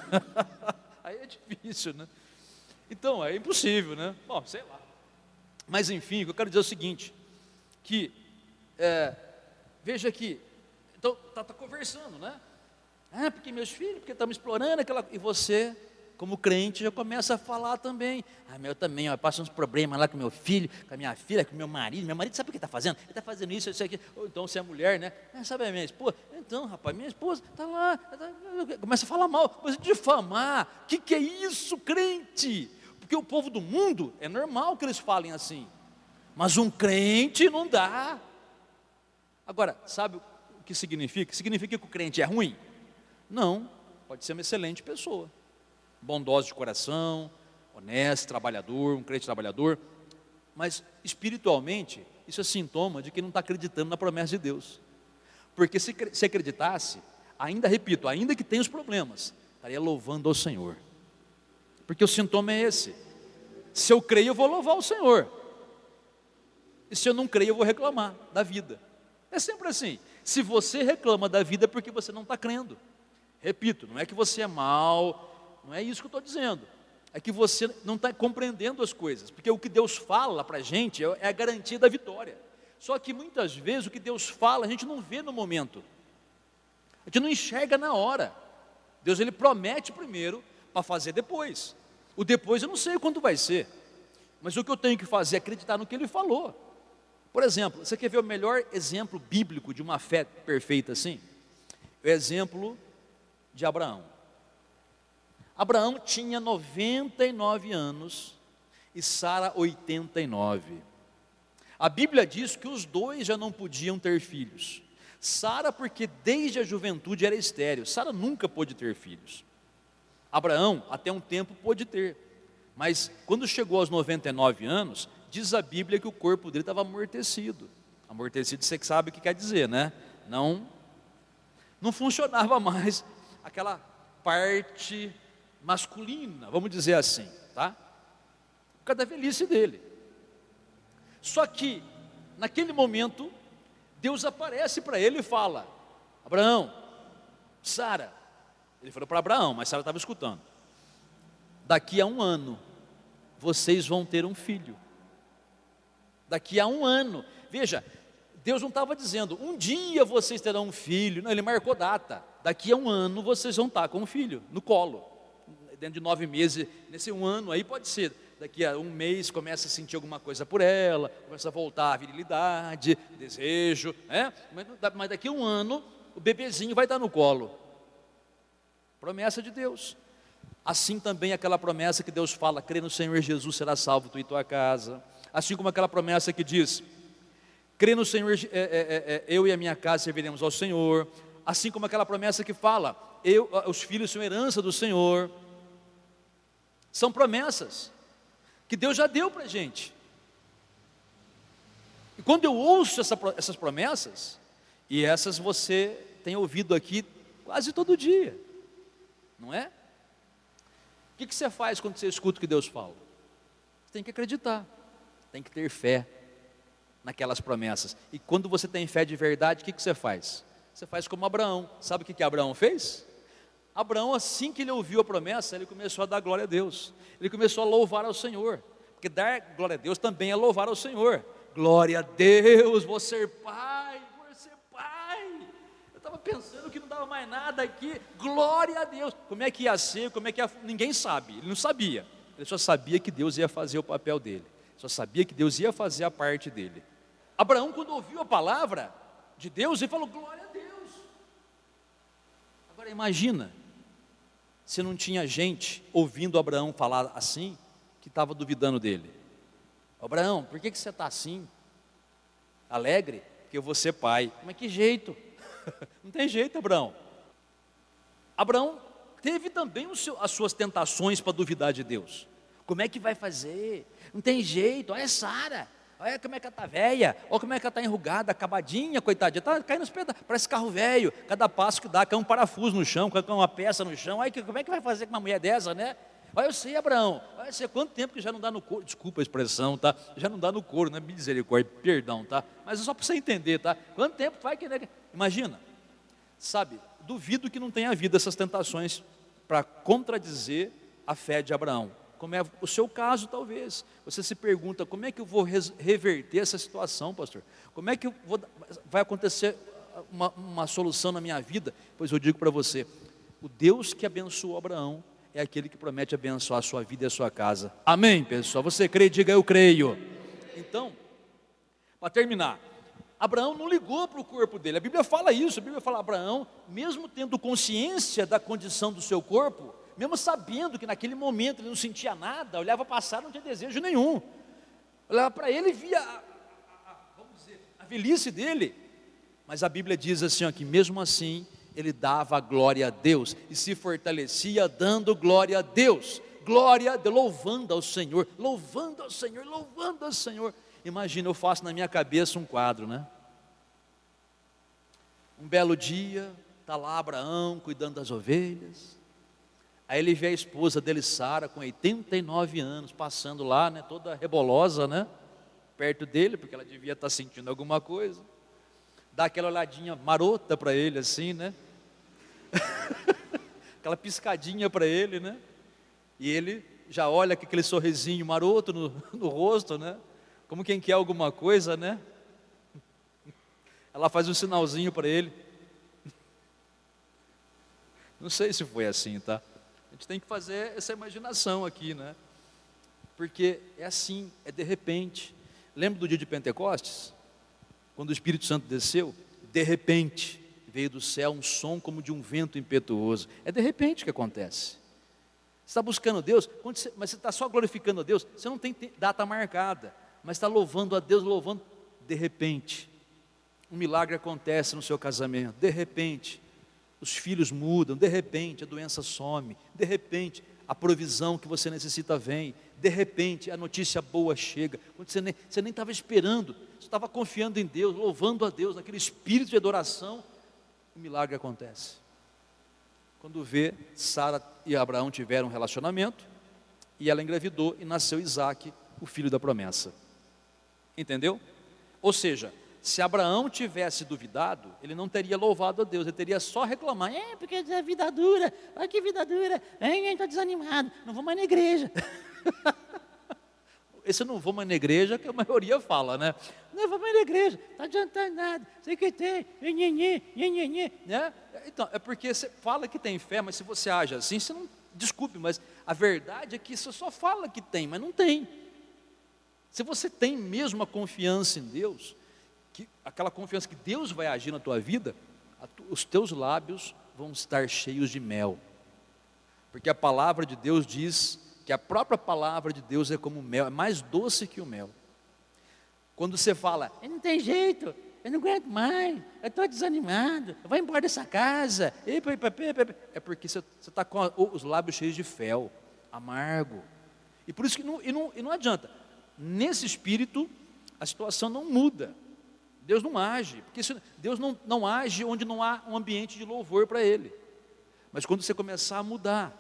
Aí é difícil, né? Então, é impossível, né? Bom, sei lá. Mas enfim, o que eu quero dizer é o seguinte, que, veja aqui, então, está conversando, né? Porque meus filhos, porque estamos explorando e você, como crente, já começa a falar também. Eu também, eu passo uns problemas lá com meu filho, com a minha filha, com meu marido. Meu marido sabe o que está fazendo? Ele está fazendo isso aqui. Ou então, se é mulher, né? Sabe a minha esposa? Então, rapaz, minha esposa está lá. Começa a falar mal, começa a difamar. O que é isso, crente? Porque o povo do mundo, é normal que eles falem assim. Mas um crente não dá. Agora, sabe o que significa? Significa que o crente é ruim? Não, pode ser uma excelente pessoa. Bondoso de coração, honesto, trabalhador, um crente trabalhador, mas espiritualmente, isso é sintoma de que não está acreditando na promessa de Deus. Porque se acreditasse, ainda repito, ainda que tenha os problemas, estaria louvando ao Senhor. Porque o sintoma é esse: se eu creio, eu vou louvar o Senhor, e se eu não creio, eu vou reclamar da vida. É sempre assim. Se você reclama da vida, é porque você não está crendo. Repito, não é que você é mau, não é isso que eu estou dizendo. É que você não está compreendendo as coisas, porque o que Deus fala para a gente é a garantia da vitória. Só que muitas vezes o que Deus fala a gente não vê no momento, a gente não enxerga na hora. Deus ele promete primeiro para fazer depois. O depois eu não sei quando vai ser, mas o que eu tenho que fazer é acreditar no que Ele falou. Por exemplo, você quer ver o melhor exemplo bíblico de uma fé perfeita assim? O exemplo de Abraão. Abraão tinha 99 anos e Sara 89. A Bíblia diz que os dois já não podiam ter filhos. Sara porque desde a juventude era estéril. Sara nunca pôde ter filhos. Abraão até um tempo pôde ter. Mas quando chegou aos 99 anos, diz a Bíblia que o corpo dele estava amortecido. Amortecido você sabe o que quer dizer, né? Não funcionava mais aquela parte masculina, vamos dizer assim, tá? Por causa da velhice dele. Só que, naquele momento, Deus aparece para ele e fala: Abraão, Sara. Ele falou para Abraão, mas Sara estava escutando. Daqui a 1 ano, vocês vão ter um filho. Daqui a 1 ano. Veja, Deus não estava dizendo, um dia vocês terão um filho. Não, Ele marcou data. Daqui a 1 ano, vocês vão estar com um filho, no colo. Dentro de 9 meses, nesse 1 ano aí pode ser. Daqui a 1 mês começa a sentir alguma coisa por ela, começa a voltar a virilidade, desejo, né? Mas daqui a 1 ano, o bebezinho vai estar no colo. Promessa de Deus. Assim também aquela promessa que Deus fala: crê no Senhor Jesus, será salvo tu e tua casa. Assim como aquela promessa que diz: crê no Senhor, eu e a minha casa serviremos ao Senhor. Assim como aquela promessa que fala: os filhos são herança do Senhor. São promessas que Deus já deu para a gente. E quando eu ouço essas promessas, e essas você tem ouvido aqui quase todo dia, não é? O que você faz quando você escuta o que Deus fala? Você tem que acreditar, tem que ter fé naquelas promessas. E quando você tem fé de verdade, o que você faz? Você faz como Abraão. Sabe o que Abraão fez? Abraão, assim que ele ouviu a promessa, ele começou a dar glória a Deus. Ele começou a louvar ao Senhor. Porque dar glória a Deus também é louvar ao Senhor. Glória a Deus, vou ser pai, vou ser pai. Eu estava pensando que não dava mais nada aqui. Glória a Deus. Como é que ia ser, como é que ia... Ninguém sabe, ele não sabia. Ele só sabia que Deus ia fazer o papel dele. Só sabia que Deus ia fazer a parte dele. Abraão, quando ouviu a palavra de Deus, ele falou: glória a Deus. Agora imagina, se não tinha gente ouvindo Abraão falar assim, que estava duvidando dele. Abraão, por que você está assim? Alegre? Porque eu vou ser pai. Mas que jeito? Não tem jeito, Abraão. Abraão teve também as suas tentações para duvidar de Deus. Como é que vai fazer? Não tem jeito. Olha Sara, olha como é que ela está velha, olha como é que ela está enrugada, acabadinha, coitadinha, está caindo nos pedaços, parece carro velho, cada passo que dá, cai um parafuso no chão, cai uma peça no chão. Aí, como é que vai fazer com uma mulher dessa, né? Olha, eu sei, Abraão, olha, sei quanto tempo que já não dá no couro, desculpa a expressão, tá? Já não dá no couro, né? Misericórdia, perdão, tá? Mas é só para você entender, tá? Quanto tempo faz que... Imagina, sabe, duvido que não tenha havido essas tentações para contradizer a fé de Abraão. Como é o seu caso, talvez. Você se pergunta: como é que eu vou reverter essa situação, pastor? Como é que vai acontecer uma solução na minha vida? Pois eu digo para você: o Deus que abençoou Abraão é aquele que promete abençoar a sua vida e a sua casa. Amém, pessoal? Você crê? Diga: eu creio. Então, para terminar, Abraão não ligou para o corpo dele. A Bíblia fala isso. A Bíblia fala: Abraão, mesmo tendo consciência da condição do seu corpo, mesmo sabendo que naquele momento ele não sentia nada, olhava passar, não tinha desejo nenhum, olhava para ele e via vamos dizer, a velhice dele, mas a Bíblia diz assim, ó, que mesmo assim ele dava glória a Deus e se fortalecia dando glória a Deus, louvando ao Senhor, louvando ao Senhor, louvando ao Senhor. Imagina, eu faço na minha cabeça um quadro, né? Um belo dia, está lá Abraão cuidando das ovelhas. Aí ele vê a esposa dele, Sara, com 89 anos, passando lá, né, toda rebolosa, né, perto dele, porque ela devia estar sentindo alguma coisa. Dá aquela olhadinha marota para ele, assim, né? aquela piscadinha para ele, né? E ele já olha com aquele sorrisinho maroto no rosto, né? Como quem quer alguma coisa, né? Ela faz um sinalzinho para ele. Não sei se foi assim, tá? A gente tem que fazer essa imaginação aqui, né? Porque é assim, é de repente. Lembra do dia de Pentecostes? Quando o Espírito Santo desceu, de repente veio do céu um som como de um vento impetuoso. É de repente que acontece. Você está buscando Deus, mas você está só glorificando a Deus, você não tem data marcada, mas está louvando a Deus, louvando, de repente, um milagre acontece no seu casamento, de repente, os filhos mudam, de repente, a doença some, de repente, a provisão que você necessita vem, de repente, a notícia boa chega, quando você nem estava esperando, você estava confiando em Deus, louvando a Deus, naquele espírito de adoração, o milagre acontece. Quando vê, Sara e Abraão tiveram um relacionamento, e ela engravidou e nasceu Isaque, o filho da promessa. Entendeu? Ou seja, se Abraão tivesse duvidado, ele não teria louvado a Deus, ele teria só reclamado, porque é vida dura, olha que vida dura, estou desanimado, não vou mais na igreja. Esse não vou mais na igreja, que a maioria fala, né? Não vou mais na igreja, não está adiantando nada, sei que tem, né? Então, é porque você fala que tem fé, mas se você age assim, você não, desculpe, mas a verdade é que você só fala que tem, mas não tem. Se você tem mesmo a confiança em Deus, aquela confiança que Deus vai agir na tua vida, os teus lábios vão estar cheios de mel, porque a palavra de Deus diz que a própria palavra de Deus é como mel, é mais doce que o mel. Quando você fala, não tem jeito, eu não aguento mais, eu estou desanimado, eu vou embora dessa casa, é porque você está com os lábios cheios de fel, amargo, e por isso que não adianta, nesse espírito a situação não muda, Deus não age, porque Deus não age onde não há um ambiente de louvor para Ele, mas quando você começar a mudar,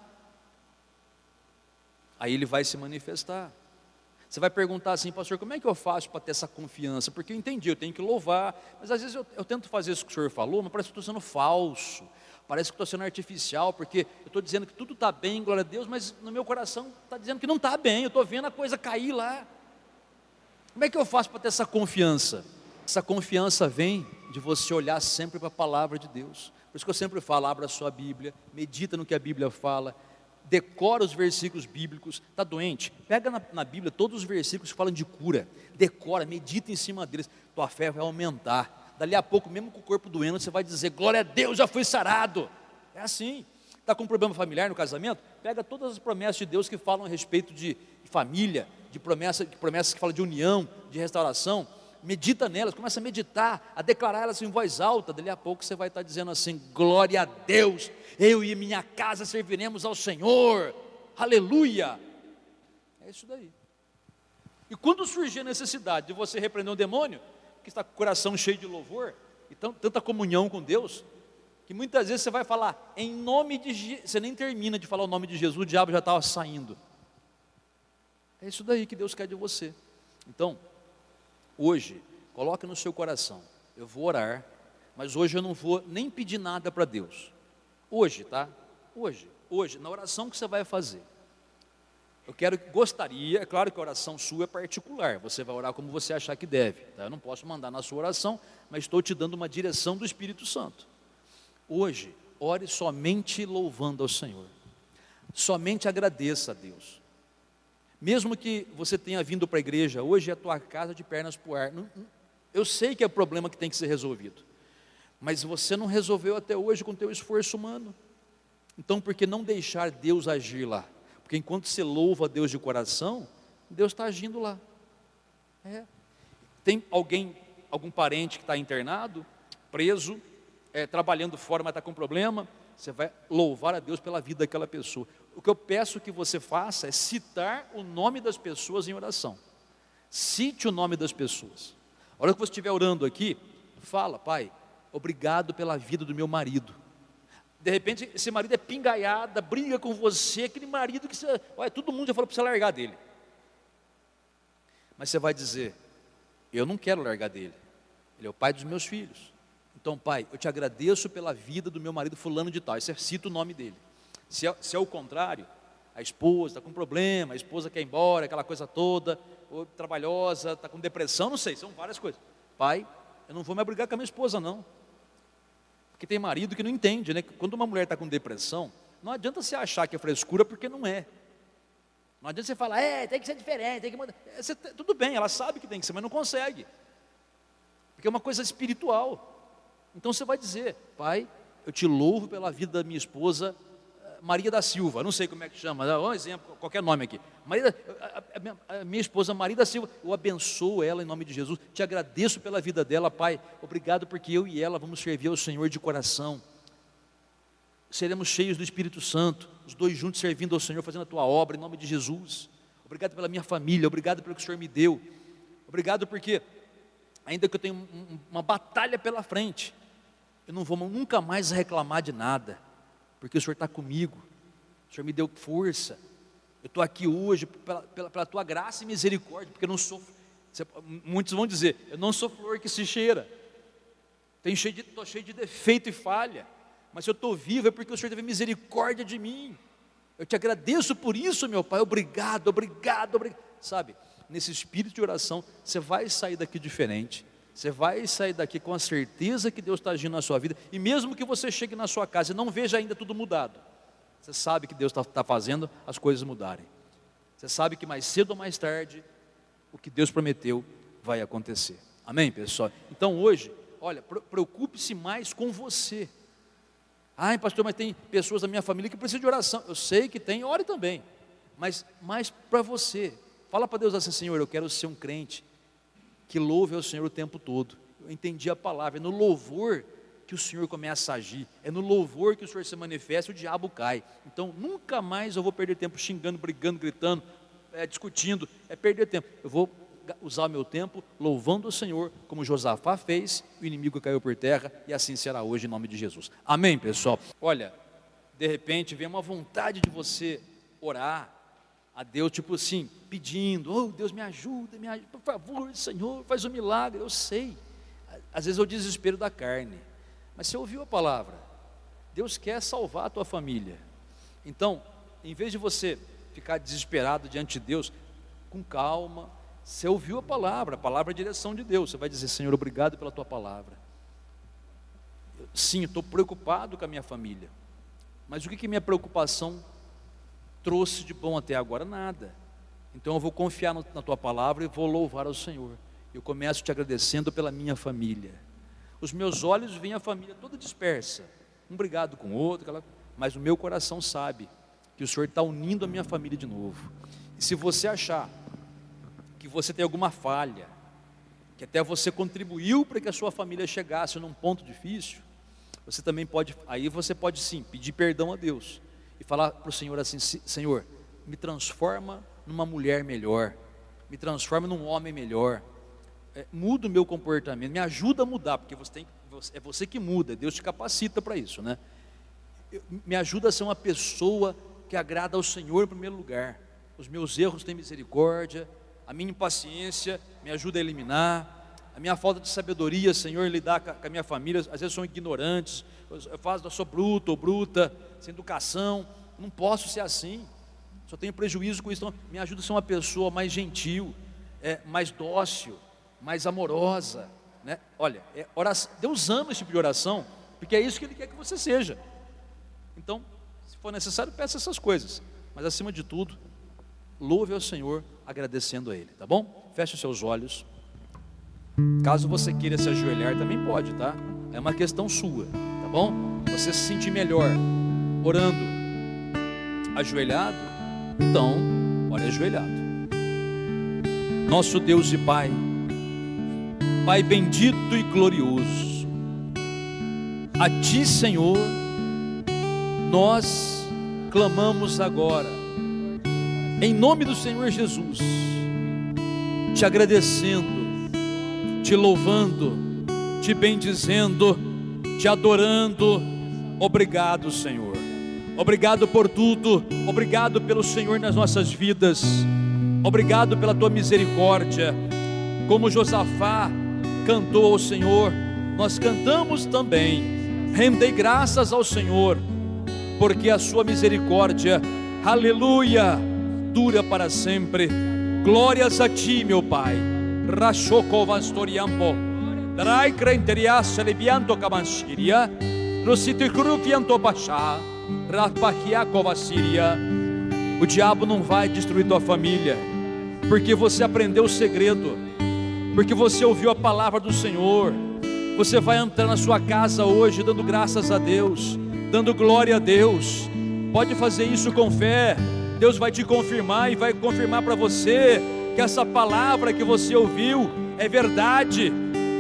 aí Ele vai se manifestar. Você vai perguntar assim, pastor, como é que eu faço para ter essa confiança? Porque eu entendi, eu tenho que louvar, mas às vezes eu tento fazer isso que o senhor falou, mas parece que eu estou sendo falso, parece que estou sendo artificial, porque eu estou dizendo que tudo está bem, glória a Deus, mas no meu coração está dizendo que não está bem, eu estou vendo a coisa cair lá. Como é que eu faço para ter essa confiança? Essa confiança vem de você olhar sempre para a palavra de Deus. Por isso que eu sempre falo, abra a sua Bíblia, medita no que a Bíblia fala, decora os versículos bíblicos. Está doente? Pega na Bíblia todos os versículos que falam de cura, decora, medita em cima deles, tua fé vai aumentar. Dali a pouco, mesmo com o corpo doendo, você vai dizer, glória a Deus, já fui sarado. É assim. Está com um problema familiar no casamento? Pega todas as promessas de Deus que falam a respeito de família, de promessas que falam de união, de restauração. Medita nelas, começa a meditar, a declarar elas em voz alta. Dali a pouco você vai estar dizendo assim, glória a Deus, eu e minha casa serviremos ao Senhor, aleluia. É isso daí. E quando surgir a necessidade de você repreender um demônio, que está com o coração cheio de louvor, e tanta comunhão com Deus, que muitas vezes você vai falar, em nome de Jesus, você nem termina de falar o nome de Jesus, o diabo já estava saindo. É isso daí que Deus quer de você. Então, hoje, coloque no seu coração, eu vou orar, mas hoje eu não vou nem pedir nada para Deus. Hoje, tá? Hoje, na oração que você vai fazer. Gostaria, é claro que a oração sua é particular, você vai orar como você achar que deve, tá? Eu não posso mandar na sua oração, mas estou te dando uma direção do Espírito Santo. Hoje, ore somente louvando ao Senhor. Somente agradeça a Deus. Mesmo que você tenha vindo para a igreja, hoje é a tua casa de pernas para o ar. Eu sei que é problema que tem que ser resolvido, mas você não resolveu até hoje com o teu esforço humano. Então, por que não deixar Deus agir lá? Porque enquanto você louva a Deus de coração, Deus está agindo lá. Tem algum parente que está internado, preso, trabalhando fora, mas está com problema, você vai louvar a Deus pela vida daquela pessoa. O que eu peço que você faça é citar o nome das pessoas em oração. Cite o nome das pessoas. A hora que você estiver orando aqui, fala, Pai, obrigado pela vida do meu marido. De repente, esse marido é pingaiada, briga com você, aquele marido que você, olha, todo mundo já falou para você largar dele. Mas você vai dizer, eu não quero largar dele, ele é o pai dos meus filhos. Então, Pai, eu te agradeço pela vida do meu marido fulano de tal, aí você cita o nome dele. Se é o contrário, a esposa está com problema, a esposa quer ir embora, aquela coisa toda, ou trabalhosa, está com depressão, não sei, são várias coisas. Pai, eu não vou me brigar com a minha esposa não. Porque tem marido que não entende, né? Quando uma mulher está com depressão, não adianta você achar que é frescura, porque não é. Não adianta você falar, tem que ser diferente, tem que mudar. Tudo bem, ela sabe que tem que ser, mas não consegue. Porque é uma coisa espiritual. Então você vai dizer, pai, eu te louvo pela vida da minha esposa, Maria da Silva, não sei como é que chama, um exemplo, qualquer nome aqui. A minha esposa Maria da Silva, eu abençoo ela em nome de Jesus, te agradeço pela vida dela, pai, obrigado porque eu e ela vamos servir ao Senhor de coração. Seremos cheios do Espírito Santo, os dois juntos servindo ao Senhor, fazendo a tua obra em nome de Jesus. Obrigado pela minha família, obrigado pelo que o Senhor me deu. Obrigado porque, ainda que eu tenha uma batalha pela frente, eu não vou nunca mais reclamar de nada, porque o Senhor está comigo, o Senhor me deu força. Eu estou aqui hoje pela tua graça e misericórdia, porque eu não sou, muitos vão dizer, eu não sou flor que se cheira, estou cheio de defeito e falha, mas se eu estou vivo é porque o Senhor teve misericórdia de mim. Eu te agradeço por isso, meu Pai, obrigado, obrigado, obrigado. Sabe, nesse espírito de oração, você vai sair daqui diferente. Você vai sair daqui com a certeza que Deus está agindo na sua vida. E mesmo que você chegue na sua casa e não veja ainda tudo mudado, você sabe que Deus está fazendo as coisas mudarem. Você sabe que mais cedo ou mais tarde, o que Deus prometeu vai acontecer. Amém, pessoal? Então hoje, olha, preocupe-se mais com você. Ai, pastor, mas tem pessoas da minha família que precisam de oração. Eu sei que tem, ore também. Mas mais para você. Fala para Deus assim, Senhor, eu quero ser um crente que louve ao Senhor o tempo todo. Eu entendi a palavra, é no louvor que o Senhor começa a agir, é no louvor que o Senhor se manifesta e o diabo cai. Então nunca mais eu vou perder tempo xingando, brigando, gritando, discutindo, perder tempo. Eu vou usar o meu tempo louvando o Senhor, como Josafá fez, o inimigo caiu por terra, e assim será hoje em nome de Jesus. Amém, pessoal? Olha, de repente vem uma vontade de você orar a Deus, tipo assim, pedindo, oh Deus me ajuda, por favor, Senhor, faz um milagre. Eu sei, às vezes é o desespero da carne, mas você ouviu a palavra, Deus quer salvar a tua família. Então, em vez de você ficar desesperado diante de Deus, com calma, você ouviu a palavra é a direção de Deus, você vai dizer, Senhor, obrigado pela tua palavra. Sim, estou preocupado com a minha família, mas o que minha preocupação trouxe de bom até agora? Nada. Então eu vou confiar na tua palavra e vou louvar ao Senhor. Eu começo te agradecendo pela minha família. Os meus olhos veem a família toda dispersa, um brigado com o outro, mas o meu coração sabe que o Senhor está unindo a minha família de novo. E se você achar que você tem alguma falha, que até você contribuiu para que a sua família chegasse num ponto difícil, você também pode, aí você pode sim, pedir perdão a Deus, e falar para o Senhor assim, Senhor, me transforma numa mulher melhor, me transforma num homem melhor, muda o meu comportamento, me ajuda a mudar, porque é você que muda, Deus te capacita para isso, né? Me ajuda a ser uma pessoa que agrada ao Senhor em primeiro lugar. Os meus erros têm misericórdia, a minha impaciência me ajuda a eliminar, a minha falta de sabedoria, Senhor, lidar com a minha família, às vezes são ignorantes, eu sou bruto ou bruta, sem educação, não posso ser assim, só tenho prejuízo com isso. Então, me ajuda a ser uma pessoa mais gentil, mais dócil, mais amorosa, né? Olha, oração, Deus ama esse tipo de oração, porque é isso que Ele quer que você seja. Então, se for necessário, peça essas coisas, mas acima de tudo, louve ao Senhor, agradecendo a Ele, tá bom? Feche os seus olhos. Caso você queira se ajoelhar, também pode, tá? É uma questão sua, tá bom? Você se sentir melhor orando ajoelhado, então, ore ajoelhado. Nosso Deus e Pai, Pai bendito e glorioso, a Ti, Senhor, nós clamamos agora, em nome do Senhor Jesus, te agradecendo, te louvando, te bendizendo, te adorando. Obrigado, Senhor, obrigado por tudo, obrigado pelo Senhor nas nossas vidas, obrigado pela tua misericórdia. Como Josafá cantou ao Senhor, nós cantamos também, rendei graças ao Senhor, porque a sua misericórdia, aleluia, dura para sempre. Glórias a ti, meu Pai. Rashokovastoriampo, Drai crenterias levianto camansiria, Rositecrufianto Bachá, Rapahiakovasiria. O diabo não vai destruir tua família, porque você aprendeu o segredo, porque você ouviu a palavra do Senhor. Você vai entrar na sua casa hoje dando graças a Deus, dando glória a Deus. Pode fazer isso com fé. Deus vai te confirmar e vai confirmar para você que essa palavra que você ouviu é verdade.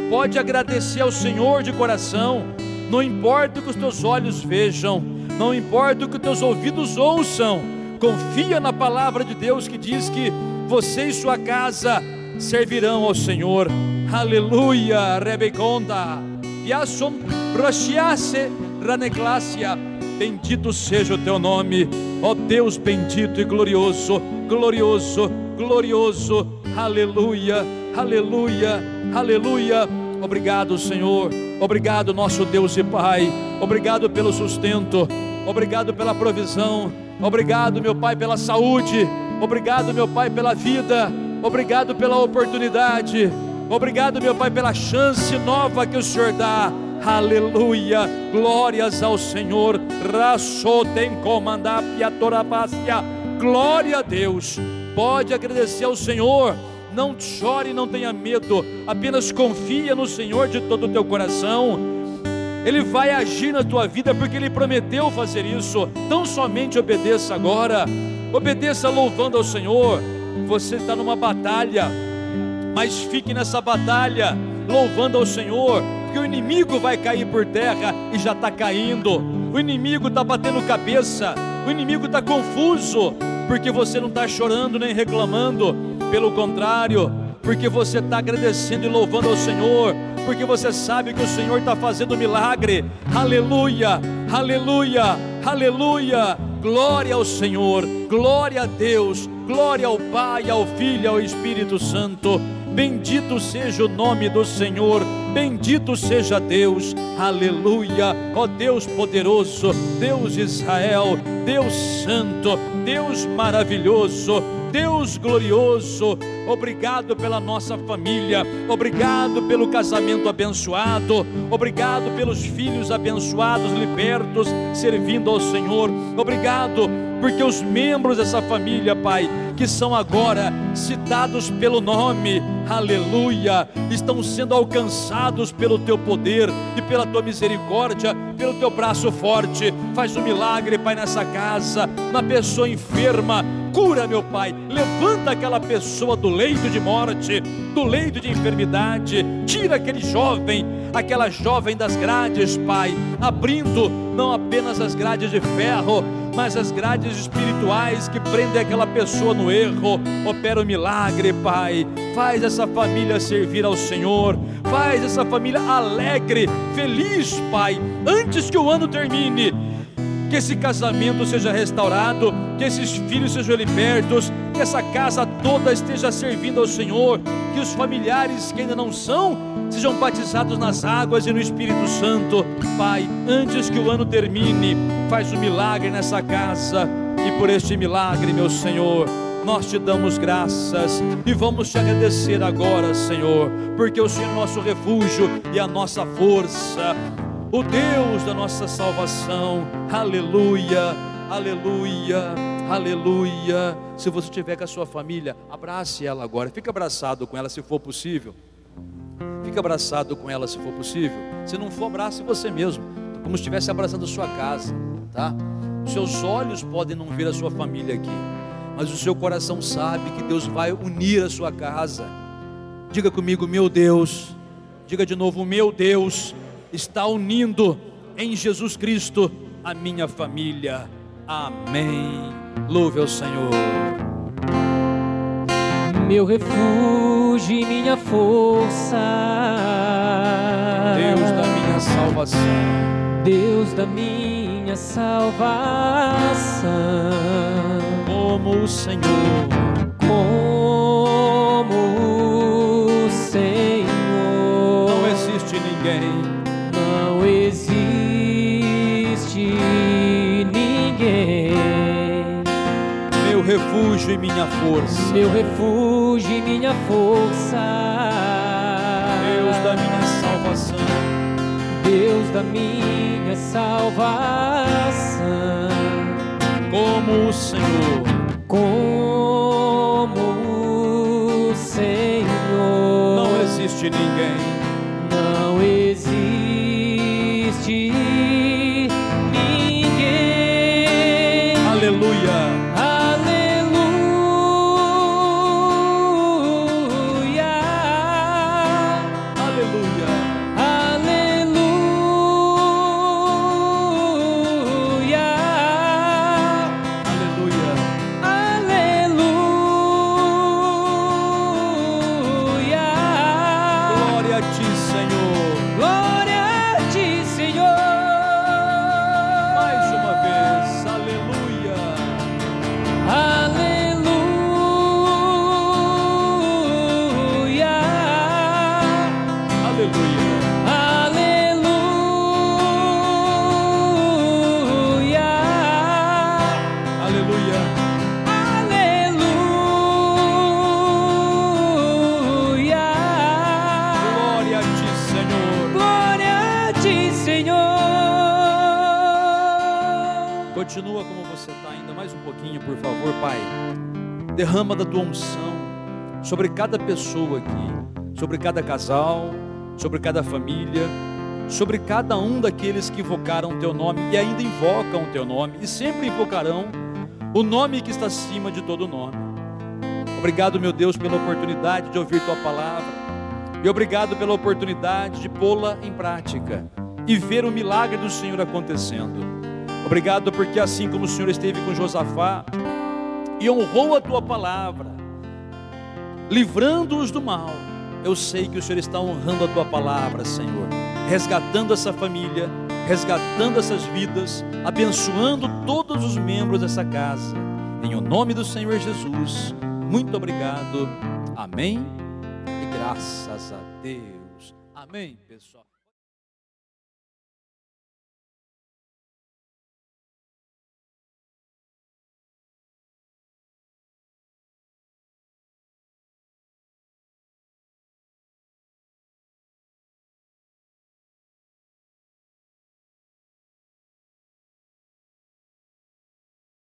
Pode agradecer ao Senhor de coração. Não importa o que os teus olhos vejam, não importa o que os teus ouvidos ouçam, confia na palavra de Deus que diz que você e sua casa servirão ao Senhor. Aleluia, Rebeconda, Yasom Rochiace Raneclácia. Bendito seja o teu nome, ó Deus bendito e glorioso, glorioso, glorioso. Aleluia, aleluia, aleluia. Obrigado, Senhor. Obrigado, nosso Deus e Pai. Obrigado pelo sustento. Obrigado pela provisão. Obrigado, meu Pai, pela saúde. Obrigado, meu Pai, pela vida. Obrigado pela oportunidade. Obrigado, meu Pai, pela chance nova que o Senhor dá. Aleluia, glórias ao Senhor. Glória a Deus. Pode agradecer ao Senhor. Não chore, não tenha medo. Apenas confia no Senhor de todo o teu coração. Ele vai agir na tua vida, porque Ele prometeu fazer isso. Tão somente obedeça agora. Obedeça louvando ao Senhor. Você está numa batalha, mas fique nessa batalha louvando ao Senhor, porque o inimigo vai cair por terra e já está caindo. O inimigo está batendo cabeça, o inimigo está confuso, porque você não está chorando nem reclamando. Pelo contrário, porque você está agradecendo e louvando ao Senhor, porque você sabe que o Senhor está fazendo milagre. Aleluia, aleluia, aleluia. Glória ao Senhor, glória a Deus, glória ao Pai, ao Filho e ao Espírito Santo. Bendito seja o nome do Senhor, bendito seja Deus, aleluia. Ó Deus poderoso, Deus de Israel, Deus santo, Deus maravilhoso, Deus glorioso, obrigado pela nossa família, obrigado pelo casamento abençoado, obrigado pelos filhos abençoados, libertos, servindo ao Senhor. Obrigado porque os membros dessa família, Pai, que são agora citados pelo nome, aleluia, estão sendo alcançados pelo teu poder e pela tua misericórdia, pelo teu braço forte. Faz um milagre, Pai, nessa casa, na pessoa enferma. Cura, meu Pai, levanta aquela pessoa do leito de morte, do leito de enfermidade. Tira aquele jovem, aquela jovem das grades, Pai, abrindo não apenas as grades de ferro, mas as grades espirituais que prendem aquela pessoa no erro. Opera o milagre, Pai. Faz essa família servir ao Senhor. Faz essa família alegre, feliz, Pai, antes que o ano termine. Que esse casamento seja restaurado, que esses filhos sejam libertos, que essa casa toda esteja servindo ao Senhor, que os familiares que ainda não são, sejam batizados nas águas e no Espírito Santo. Pai, antes que o ano termine, faz um milagre nessa casa, e por este milagre, meu Senhor, nós te damos graças e vamos te agradecer agora, Senhor, porque o Senhor é o nosso refúgio e a nossa força, o Deus da nossa salvação. Aleluia, aleluia, aleluia. Se você estiver com a sua família, abrace ela agora. Fica abraçado com ela se for possível. Fica abraçado com ela se for possível. Se não for, abrace você mesmo, como se estivesse abraçando a sua casa, tá? Os seus olhos podem não ver a sua família aqui, mas o seu coração sabe que Deus vai unir a sua casa. Diga comigo, meu Deus. Diga de novo, meu Deus está unindo em Jesus Cristo a minha família. Amém. Louve ao Senhor. Meu refúgio e minha força, Deus da minha salvação, Deus da minha salvação. Como o Senhor, como o Senhor, não existe ninguém. não existe ninguém refúgio e minha força. meu refúgio e minha força. Deus da minha salvação. Deus da minha salvação. Como o Senhor, Como o Senhor, não existe ninguém. não existe ninguém. Aleluia. Aleluia. Aleluia. Aleluia. Aleluia. Aleluia. Glória a ti, Senhor. Glória a ti, Senhor. Mais uma vez. Aleluia. Aleluia. Aleluia. Aleluia. Aleluia. Aleluia. Glória a ti, Senhor. Glória a ti, Senhor. Continua como você está ainda mais um pouquinho, por favor, Pai. Derrama da tua unção sobre cada pessoa aqui, sobre cada casal, sobre cada família, sobre cada um daqueles que invocaram o teu nome e ainda invocam o teu nome e sempre invocarão o nome que está acima de todo nome. Obrigado, meu Deus, pela oportunidade de ouvir tua palavra e obrigado pela oportunidade de pô-la em prática e ver o milagre do Senhor acontecendo. Obrigado porque assim como o Senhor esteve com Josafá e honrou a tua palavra, livrando-os do mal, eu sei que o Senhor está honrando a tua palavra, Senhor, resgatando essa família, resgatando essas vidas, abençoando todos os membros dessa casa, em o nome do Senhor Jesus. Muito obrigado, amém e graças a Deus, amém, pessoal.